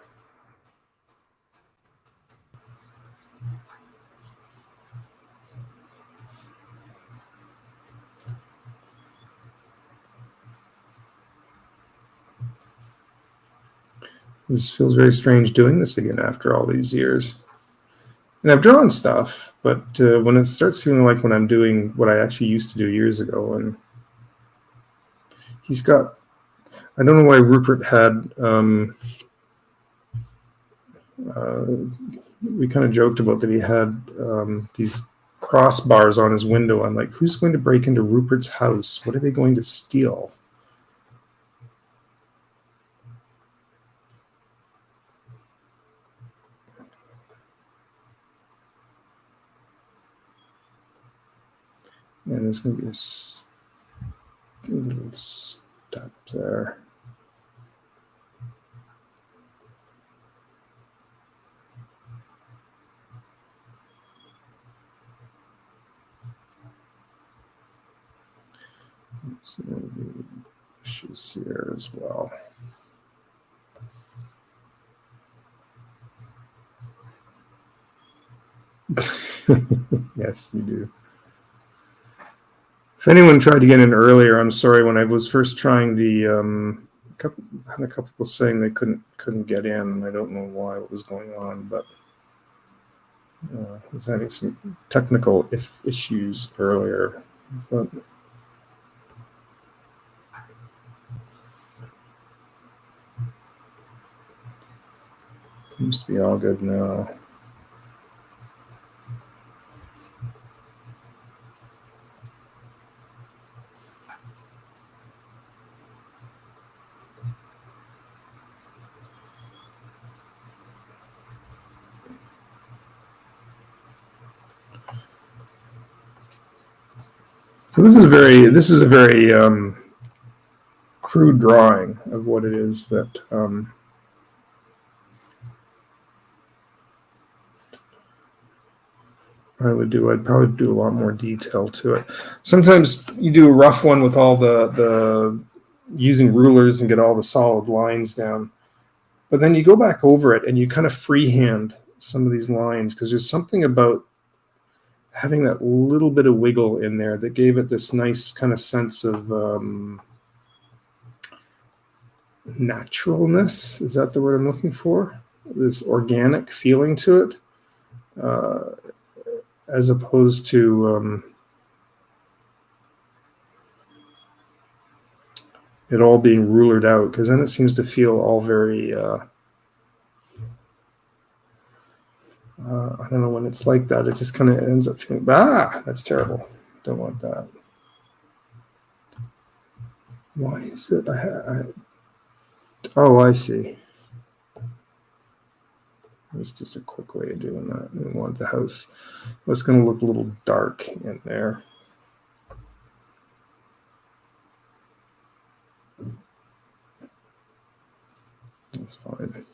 This feels very strange doing this again after all these years. And I've drawn stuff, but when it starts feeling like when I'm doing what I actually used to do years ago, and he's got, I don't know why Rupert had, we kind of joked about that he had these crossbars on his window. I'm like, who's going to break into Rupert's house? What are they going to steal? And there's going to be a little step there. So maybe bushes here as well. Yes, you do. If anyone tried to get in earlier, I'm sorry. When I was first trying the, I had a couple people saying they couldn't get in. I don't know why, what was going on, but I was having some technical issues earlier. But seems to be all good now. So this is a very crude drawing of what it is that I would do. I'd probably do a lot more detail to it. Sometimes you do a rough one with all the using rulers and get all the solid lines down, but then you go back over it and you kind of freehand some of these lines, because there's something about having that little bit of wiggle in there that gave it this nice kind of sense of naturalness. Is that the word I'm looking for? This organic feeling to it, as opposed to it all being rulered out, because then it seems to feel all very I don't know, when it's like that, it just kind of ends up feeling, that's terrible. Don't want that. Why is it? Oh, I see. It's just a quick way of doing that. We want the house. It's going to look a little dark in there. That's fine.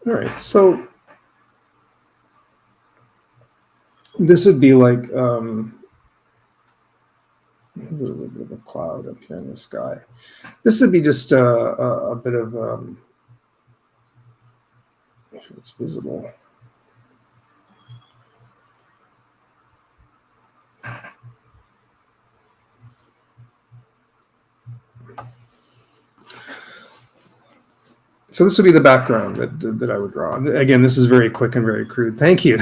All right, so this would be like a little bit of a cloud up here in the sky. This would be just a bit of, if it's visible. So this would be the background that I would draw. Again, this is very quick and very crude. Thank you.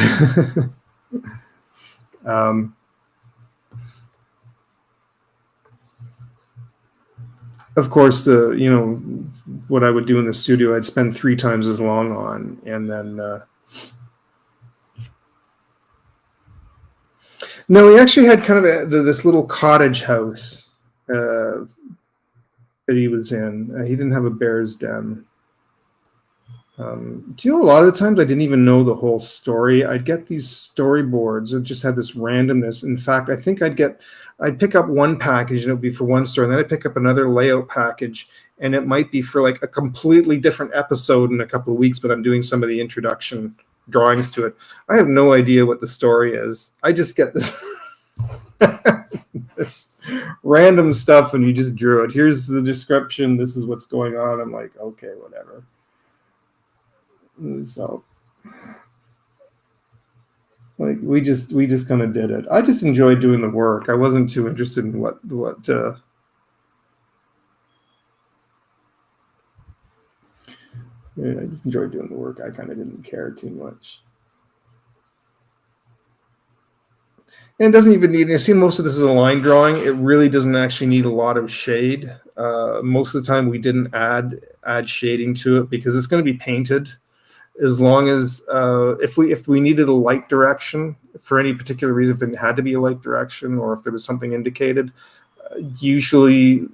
Of course, what I would do in the studio, I'd spend 3 times as long on, and then no, he actually had kind of this little cottage house that he was in. He didn't have a bear's den. Do you know, a lot of the times I didn't even know the whole story. I'd get these storyboards that just had this randomness. In fact, I think I'd pick up one package and it would be for one story, and then I'd pick up another layout package and it might be for like a completely different episode in a couple of weeks, but I'm doing some of the introduction drawings to it. I have no idea what the story is. I just get this this random stuff and you just drew it. Here's the description. This is what's going on. I'm like, okay, whatever. So like we just kind of did it. I just enjoyed doing the work. I wasn't too interested in what I just enjoyed doing the work. I kind of didn't care too much. And it doesn't even need, I see most of this is a line drawing. It really doesn't actually need a lot of shade. Most of the time we didn't add shading to it because it's going to be painted. As long as if we needed a light direction for any particular reason, if it had to be a light direction or if there was something indicated, usually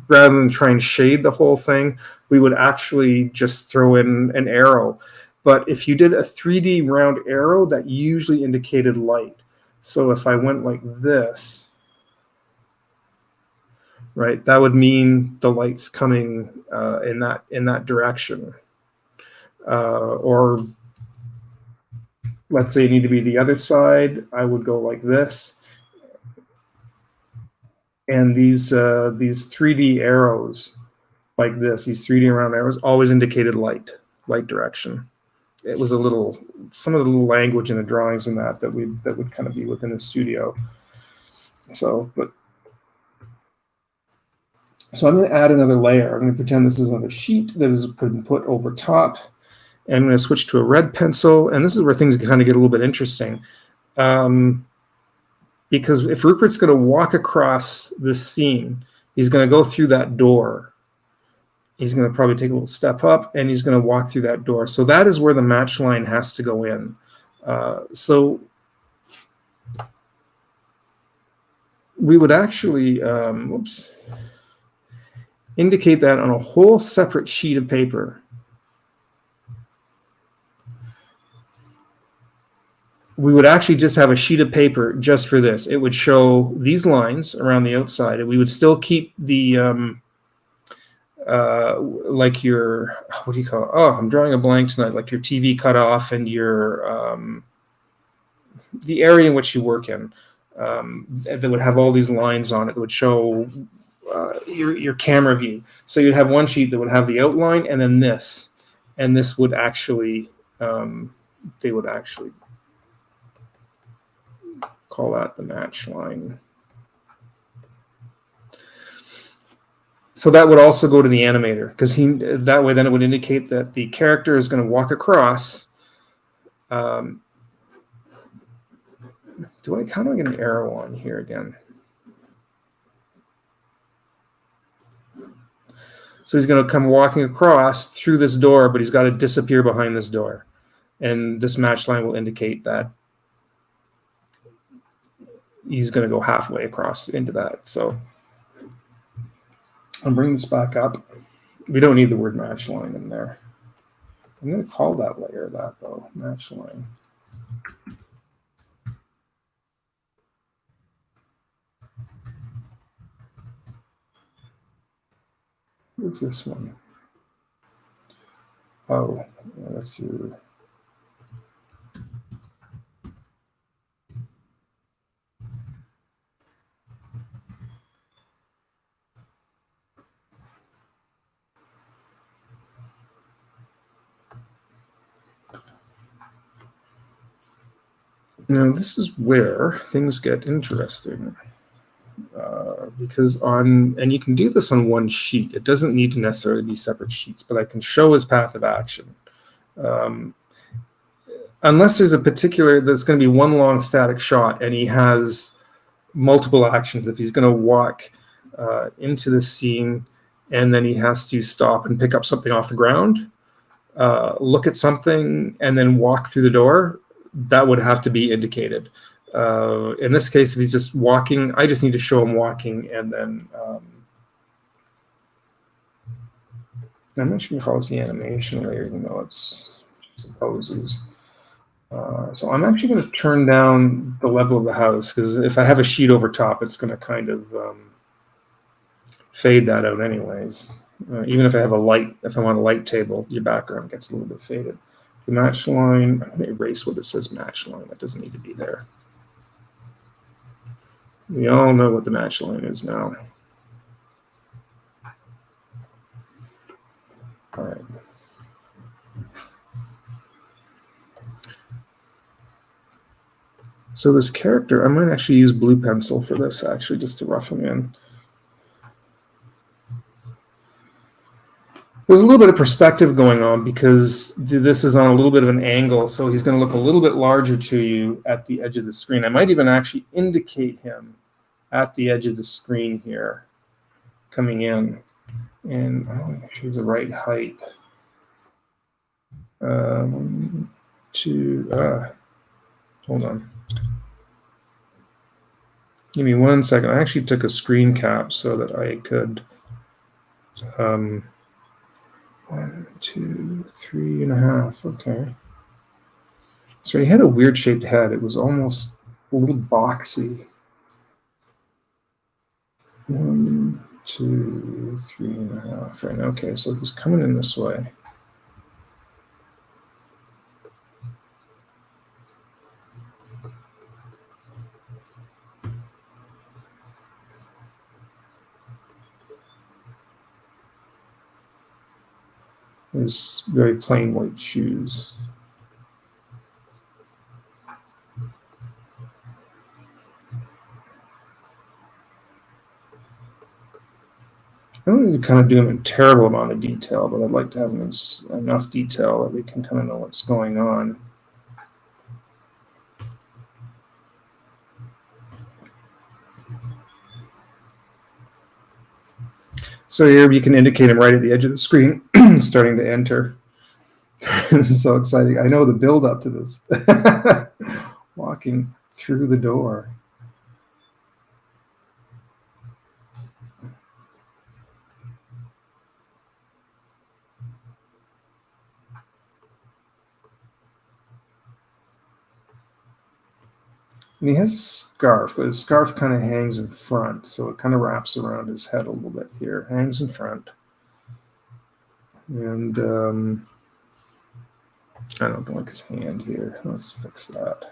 rather than try and shade the whole thing, we would actually just throw in an arrow. But if you did a 3D round arrow, that usually indicated light. So if I went like this, right, that would mean the light's coming in that direction. Or let's say it need to be the other side, I would go like this. And these 3D arrows like this, these 3D round arrows, always indicated light direction. It was some of the little language in the drawings in that would kind of be within the studio. So I'm going to add another layer. I'm going to pretend this is another sheet that is put over top. And I'm going to switch to a red pencil. And this is where things kind of get a little bit interesting. Because if Rupert's going to walk across this scene, he's going to go through that door. He's going to probably take a little step up, and he's going to walk through that door. So that is where the match line has to go in. So we would actually, indicate that on a whole separate sheet of paper. We would actually just have a sheet of paper just for this. It would show these lines around the outside, and we would still keep the, like your, what do you call it? Oh, I'm drawing a blank tonight, like your TV cutoff and your, the area in which you work in, that would have all these lines on it that would show your camera view. So you'd have one sheet that would have the outline, and then this, and this would actually, they would actually call that the match line. So that would also go to the animator, because that way then it would indicate that the character is going to walk across. How do I get an arrow on here again? So he's going to come walking across through this door, but he's got to disappear behind this door. And this match line will indicate that he's going to go halfway across into that. So I'll bring this back up. We don't need the word match line in there. I'm going to call that layer that, though, match line. What's this one? Oh, that's your... Now, this is where things get interesting. Because and you can do this on one sheet. It doesn't need to necessarily be separate sheets, but I can show his path of action. Unless there's a particular, there's going to be one long static shot and he has multiple actions. If he's going to walk into the scene and then he has to stop and pick up something off the ground, look at something, and then walk through the door, that would have to be indicated. In this case, if he's just walking, I just need to show him walking, and then I'm not sure if it's the animation layer, even though it's supposes. So I'm actually going to turn down the level of the house, because if I have a sheet over top, it's going to kind of fade that out anyways. Even if I have a light, if I want a light table, your background gets a little bit faded. The match line, I'm going to erase what it says match line. That doesn't need to be there. We all know what the match line is now. All right. So this character, I might actually use blue pencil for this, actually, just to rough him in. There's a little bit of perspective going on because this is on a little bit of an angle, so he's going to look a little bit larger to you at the edge of the screen. I might even actually indicate him at the edge of the screen here, coming in. And I want to make sure he's the right height. Hold on. Give me 1 second. I actually took a screen cap so that I could... 1, 2, 3.5. Okay. So he had a weird shaped head. It was almost a little boxy. 1, 2, 3.5. Right. Okay. So he's coming in this way. his very plain white shoes. I don't need to kind of do him a terrible amount of detail, but I'd like to have enough detail that we can kind of know what's going on. So here you can indicate him right at the edge of the screen, starting to enter. This is so exciting. I know the build up to this. Walking through the door. And he has a scarf, but his scarf kind of hangs in front, so it kind of wraps around his head a little bit here. Hangs in front. And I don't like his hand here. Let's fix that.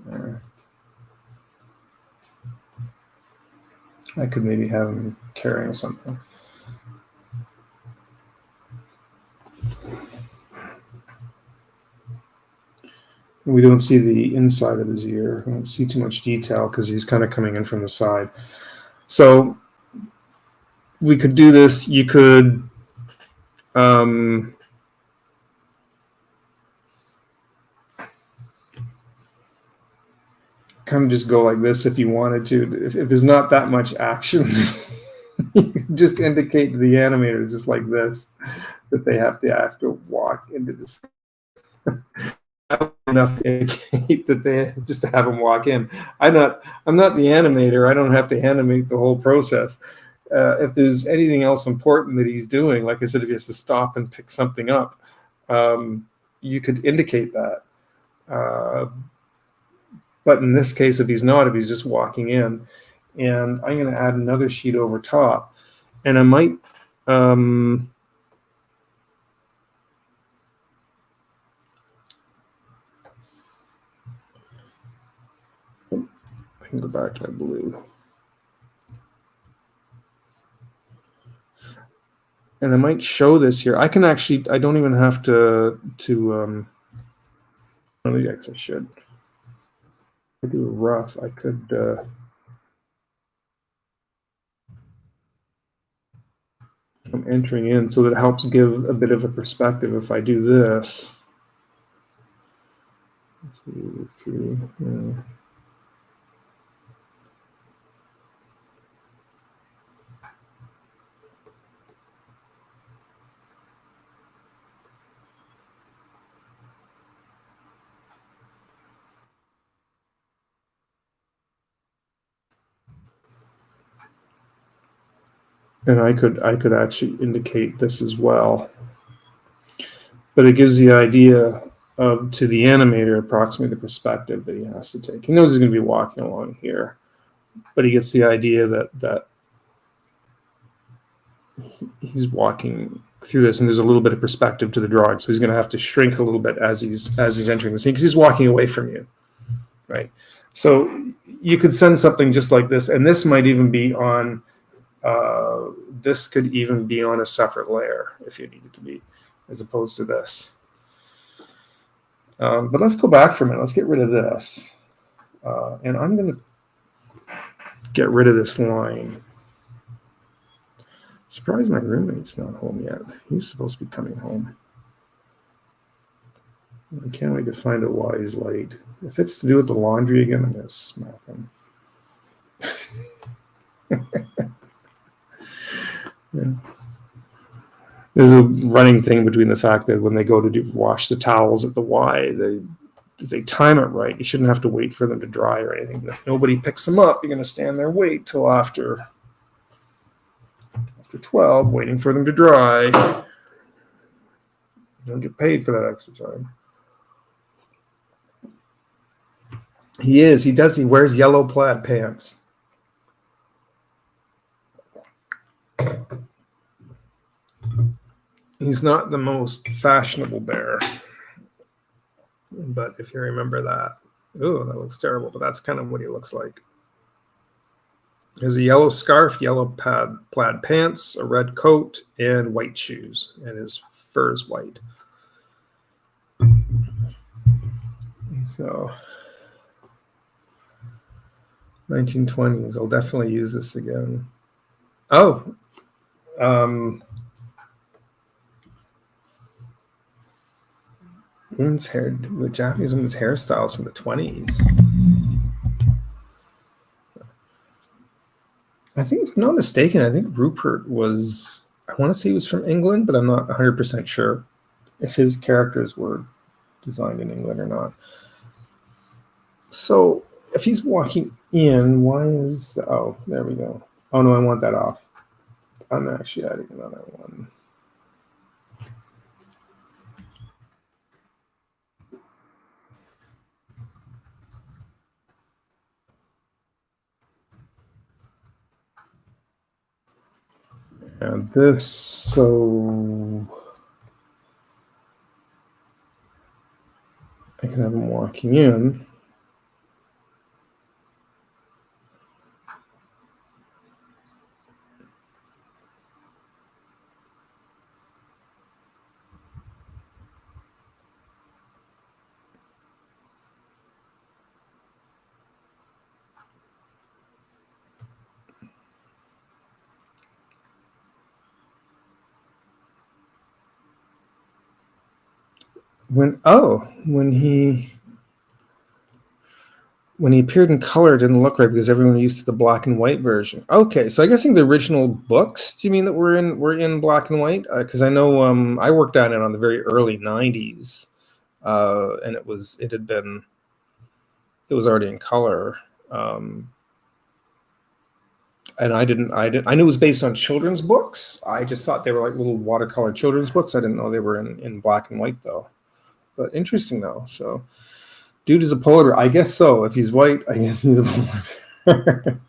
There. I could maybe have him carrying something. We don't see the inside of his ear. We don't see too much detail because he's kind of coming in from the side. So we could do this. You could kind of just go like this if you wanted to. If there's not that much action, you can just indicate to the animator just like this that they have to walk into this. Enough to indicate that they just to have them walk in. I'm not the animator. I don't have to animate the whole process. If there's anything else important that he's doing, like I said, if he has to stop and pick something up, you could indicate that. But in this case, if he's just walking in, and I'm going to add another sheet over top, and I might go back to that blue. And I might show this here. I can actually, I don't even have to I guess I should. If I do a rough, I could, I'm entering in so that it helps give a bit of a perspective. If I do this, 2, 3, yeah. And I could actually indicate this as well. But it gives the idea of, to the animator, approximately the perspective that he has to take. He knows he's going to be walking along here, but he gets the idea that he's walking through this, and there's a little bit of perspective to the drawing. So he's going to have to shrink a little bit as he's entering the scene, because he's walking away from you, right? So you could send something just like this, and this might even be on. This could even be on a separate layer if you need it to be, as opposed to this. But let's go back for a minute. Let's get rid of this. And I'm going to get rid of this line. Surprised my roommate's not home yet. He's supposed to be coming home. I can't wait to find out why he's late. If it's to do with the laundry again, I'm going to smack him. Yeah. There's a running thing between the fact that when they go to wash the towels at the Y, they time it right. You shouldn't have to wait for them to dry or anything. If nobody picks them up, you're going to stand there, wait till after 12, waiting for them to dry. You don't get paid for that extra time. He wears yellow plaid pants. He's not the most fashionable bear, but if you remember that. Oh, that looks terrible, but that's kind of what he looks like. He has a yellow scarf, yellow plaid pants, a red coat, and white shoes, and his fur is white. So, 1920s. I'll definitely use this again. Oh, women's hair, the Japanese women's hairstyles from the 20s. I think, if I'm not mistaken, I think Rupert was, I want to say he was from England, but I'm not 100% sure if his characters were designed in England or not. So if he's walking in, why is, oh, there we go. Oh no, I want that off. I'm actually adding another one. And this, so I can have him walking in. When he appeared in color, it didn't look right because everyone used to the black and white version. Okay, so I guess in the original books, do you mean that we're in black and white? Because I know I worked on it on the very early '90s, and it was already in color. And I knew it was based on children's books. I just thought they were like little watercolor children's books. I didn't know they were in black and white though. But interesting though. So, dude is a polar bear. I guess so. If he's white, I guess he's a polar bear.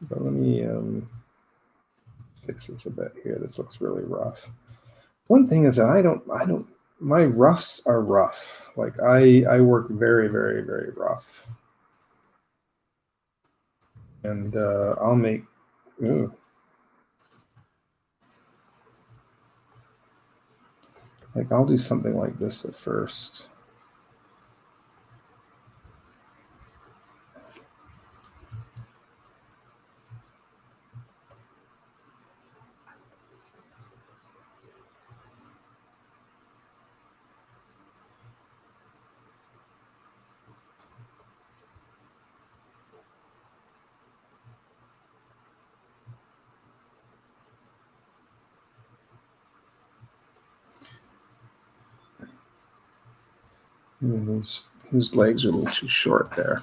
But let me fix this a bit here. This looks really rough. One thing is that I don't. My roughs are rough. Like I work very, very, very rough. And I'll make. Ooh. Like I'll do something like this at first. His legs are a little too short there.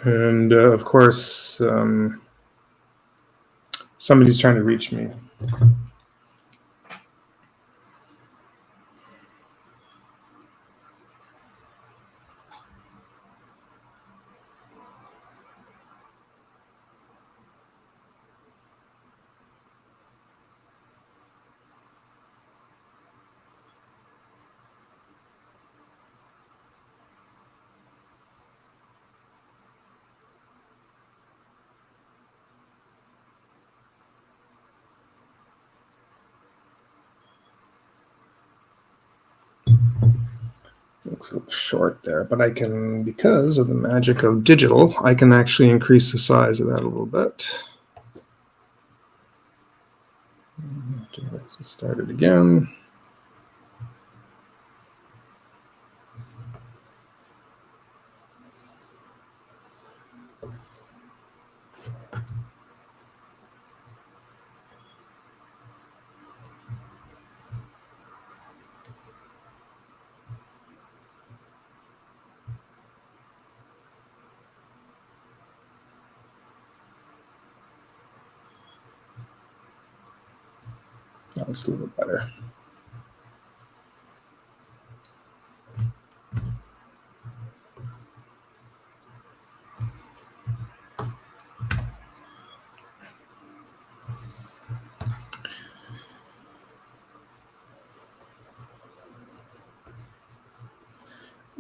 And of course, somebody's trying to reach me. Looks a little short there, but I can, because of the magic of digital, I can actually increase the size of that a little bit. Start it again. That looks a little bit better.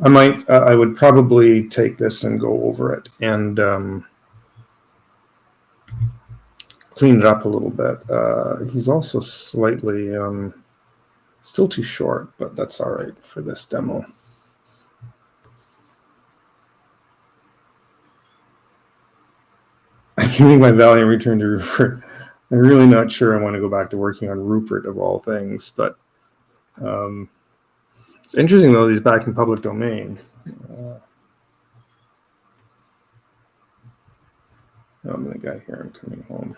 I would probably take this and go over it and clean it up a little bit. He's also slightly still too short, but that's all right for this demo. I can make my Valiant return to Rupert. I'm really not sure I want to go back to working on Rupert of all things, but it's interesting though he's back in public domain. I'm the guy here. I'm coming home.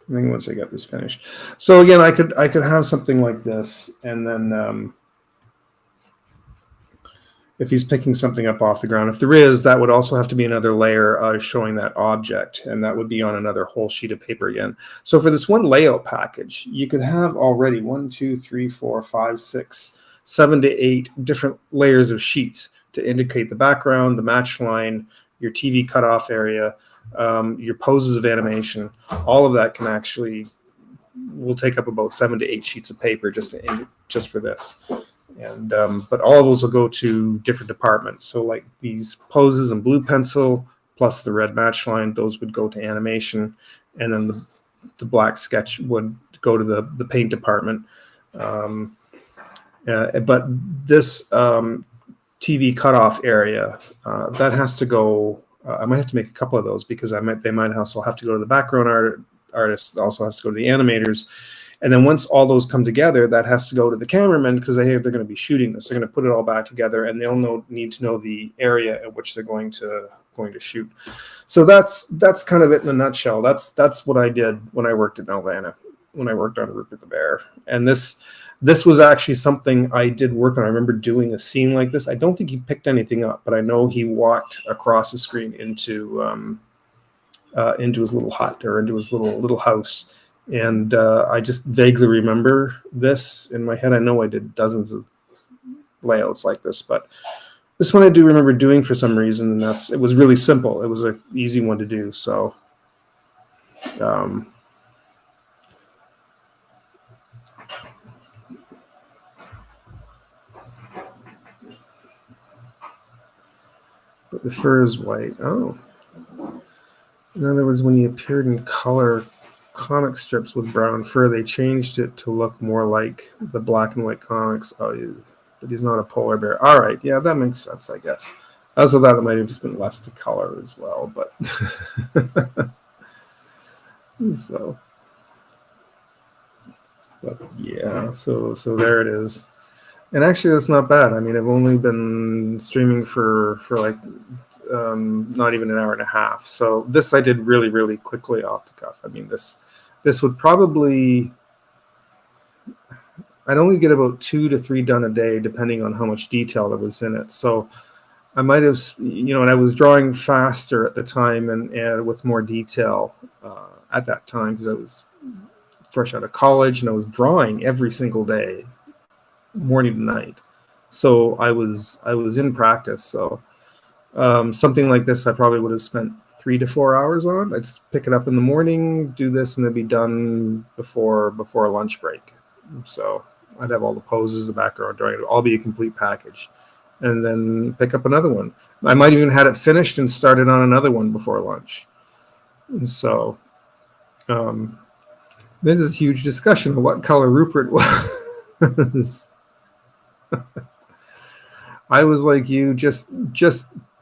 I think once I get this finished. So again, I could have something like this, and then if he's picking something up off the ground, if there is, that would also have to be another layer showing that object, and that would be on another whole sheet of paper again. So for this one layout package, you could have already 1, 2, 3, 4, 5, 6, 7 to 8 different layers of sheets to indicate the background, the match line, your TV cutoff area, your poses of animation. All of that can actually will take up about 7 to 8 sheets of paper just for this. And but all of those will go to different departments. So like these poses and blue pencil plus the red match line, those would go to animation, and then the black sketch would go to the paint department. But this TV cutoff area, that has to go. I might have to make a couple of those because they might also have to go to the background artist. Also has to go to the animators. And then once all those come together, that has to go to the cameraman because they're going to be shooting this. They're going to put it all back together, and they'll need to know the area at which they're going to shoot. So that's kind of it in a nutshell. That's what I did when I worked at Nelvana, when I worked on Rupert the Bear. And this was actually something I did work on. I remember doing a scene like this. I don't think he picked anything up, but I know he walked across the screen into his little hut or into his little house. And I just vaguely remember this in my head. I know I did dozens of layouts like this, but this one I do remember doing for some reason, and it was really simple. It was an easy one to do. So but the fur is white. Oh. In other words, when he appeared in color comic strips with brown fur, they changed it to look more like the black and white comics. But he's not a polar bear. All right, yeah, that makes sense, I guess. I also thought it might have just been less to color as well, but but yeah, so there it is. And actually, that's not bad. I mean, I've only been streaming for like not even an hour and a half. So this I did really, really quickly off the cuff. I mean, this would probably, I'd only get about 2 to 3 done a day, depending on how much detail there was in it. So I might have, and I was drawing faster at the time and with more detail at that time because I was fresh out of college and I was drawing every single day, morning to night. So I was in practice. So something like this, I probably would have spent 3 to 4 hours on. I'd pick it up in the morning, do this, and it'd be done before lunch break. So I'd have all the poses, the background drawing, it'd all be a complete package, and then pick up another one. I might even had it finished and started on another one before lunch. So there's this huge discussion of what color Rupert was. I was like you, just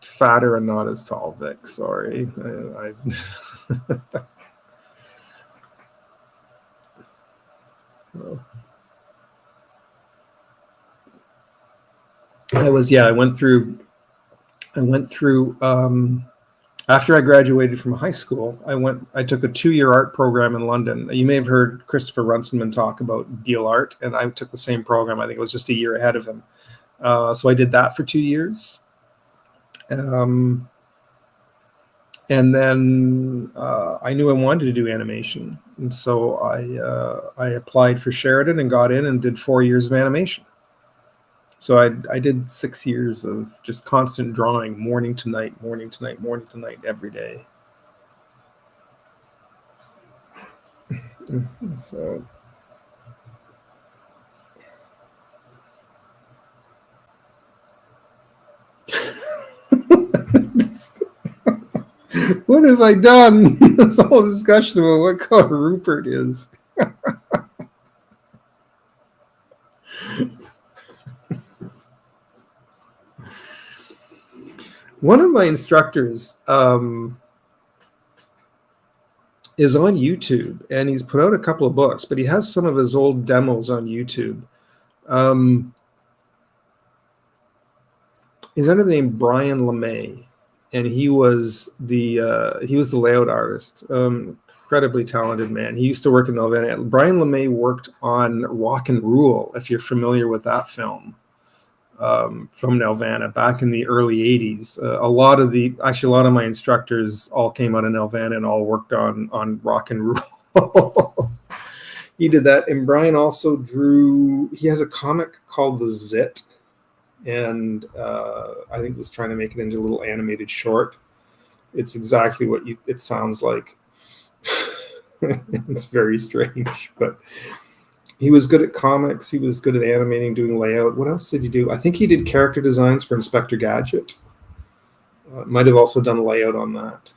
fatter and not as tall, Vic. Sorry. I went through after I graduated from high school, I took a 2-year art program in London. You may have heard Christopher Runciman talk about Deal Art, and I took the same program. I think it was just a year ahead of him. So I did that for 2 years. And then I knew I wanted to do animation. And so I applied for Sheridan and got in and did 4 years of animation. So I did 6 years of just constant drawing, morning to night, every day. So What have I done? This whole discussion about what color Rupert is. One of my instructors is on YouTube, and he's put out a couple of books, but he has some of his old demos on YouTube. He's under the name Brian LeMay, and he was the layout artist. Incredibly talented man. He used to work in Nelvana. Brian LeMay worked on Rock and Rule, if you're familiar with that film, from Nelvana back in the early 80s. A lot of my instructors all came out of Nelvana and all worked on Rock and Rule. He did that. And Brian also he has a comic called The Zit, and I think was trying to make it into a little animated short. It's exactly what it sounds like. It's very strange, but he was good at comics. He was good at animating, doing layout. What else did he do? I think he did character designs for Inspector Gadget. Might have also done layout on that.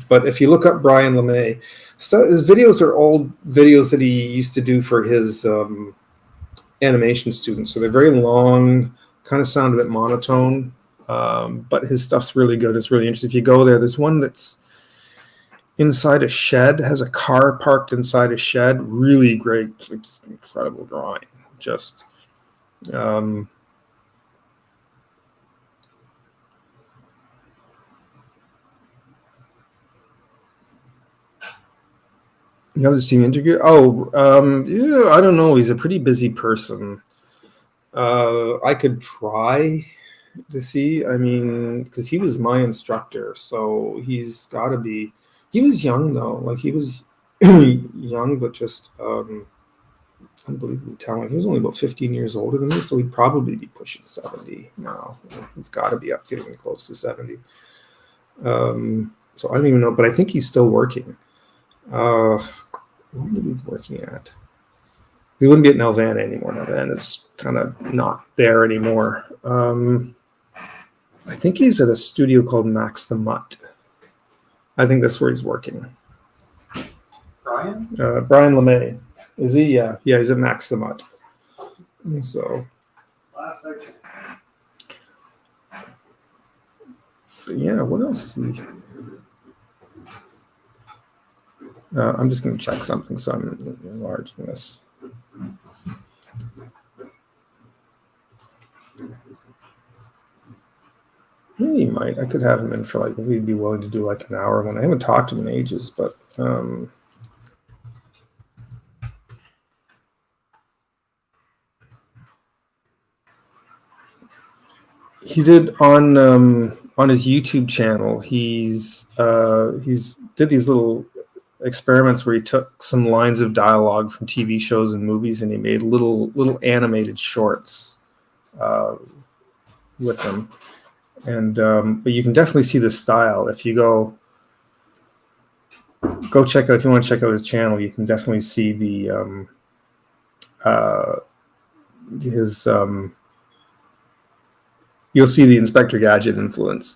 But if you look up Brian LeMay, so his videos are old videos that he used to do for his animation students. So they're very long, kind of sound a bit monotone, but his stuff's really good. It's really interesting. If you go there's one that's inside a shed, has a car parked inside a shed. Really great, it's incredible drawing. Just you haven't seen interview? Yeah, I don't know. He's a pretty busy person. I could try to see. I mean, because he was my instructor, so he's got to be. He was young though. Like he was young, but just unbelievably talented. He was only about 15 years older than me, so he'd probably be pushing 70 now. He's got to be up getting close to 70. So I don't even know, but I think he's still working. Where would he be working at? He wouldn't be at Nelvana anymore. Nelvana's kind of not there anymore. I think he's at a studio called Max the Mutt. I think that's where he's working. Brian? Brian LeMay. Is he? Yeah, he's at Max the Mutt. So. But yeah, what else is he? I'm just going to check something, so I'm enlarging this. Yeah, he might. I could have him in for if he'd be willing to do like an hour one. I haven't talked to him in ages, but he did on his YouTube channel. He's did these little experiments where he took some lines of dialogue from TV shows and movies, and he made little animated shorts with them. And but you can definitely see the style if you go check out. If you want to check out his channel, you can definitely see the his you'll see the Inspector Gadget influence.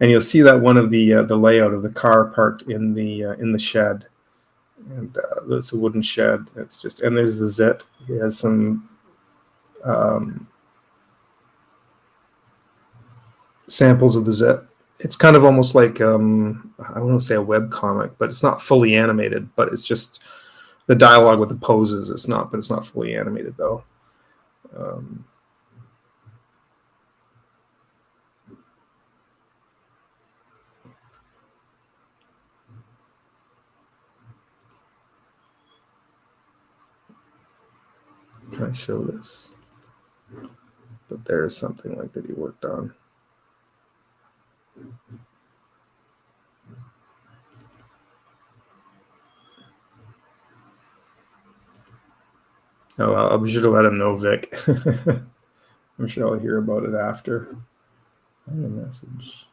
And you'll see that one of the layout of the car parked in the shed, and it's a wooden shed. It's just, and there's the Zit. He has some samples of the Zit. It's kind of almost like I want to say a web comic, but it's not fully animated. But it's just the dialogue with the poses. It's not fully animated though. Can I show this? But there's something like that he worked on. Oh, I'll be sure to let him know, Vic. I'm sure I'll hear about it after. A message.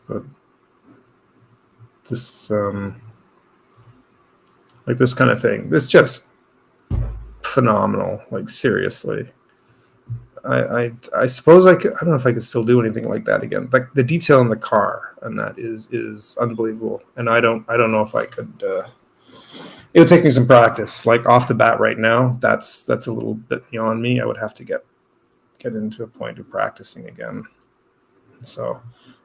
But like this kind of thing. This just phenomenal. Like seriously. I suppose I could. I don't know if I could still do anything like that again. Like the detail in the car and that is unbelievable. And I don't know if I could. It would take me some practice. Like off the bat right now, that's a little bit beyond me. I would have to get into a point of practicing again. So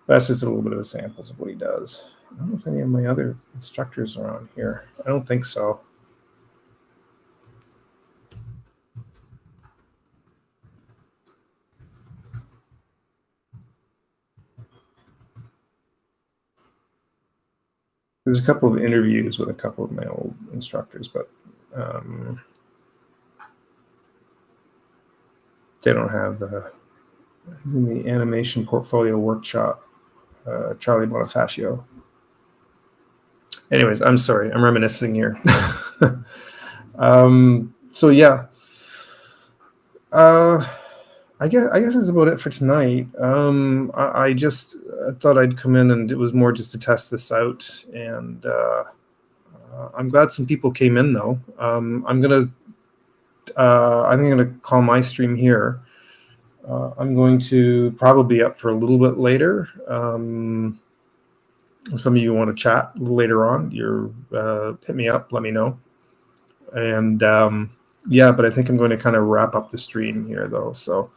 that's just a little bit of a samples of what he does. I don't know if any of my other instructors are on here. I don't think so. There's a couple of interviews with a couple of my old instructors, but they don't have in the animation portfolio workshop, Charlie Bonifacio. Anyways, I'm sorry, I'm reminiscing here. So yeah, I guess that's about it for tonight. I just thought I'd come in, and it was more just to test this out. And I'm glad some people came in, though. I think I'm gonna call my stream here. I'm going to probably be up for a little bit later. If some of you want to chat a little later on, hit me up, let me know. And yeah, but I think I'm going to kind of wrap up the stream here, though. So,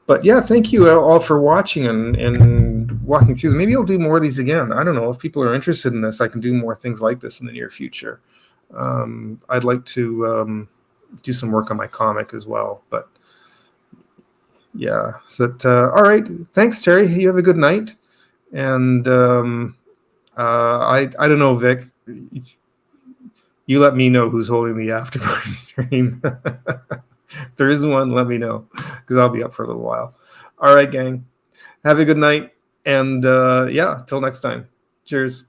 but yeah, thank you all for watching and walking through. Maybe I'll do more of these again. I don't know if people are interested in this. I can do more things like this in the near future. I'd like to do some work on my comic as well. But yeah, so all right. Thanks, Terry. You have a good night. And I don't know, Vic. You let me know who's holding the after party stream. If there is one, let me know, because I'll be up for a little while. All right, gang. Have a good night. And yeah, till next time. Cheers.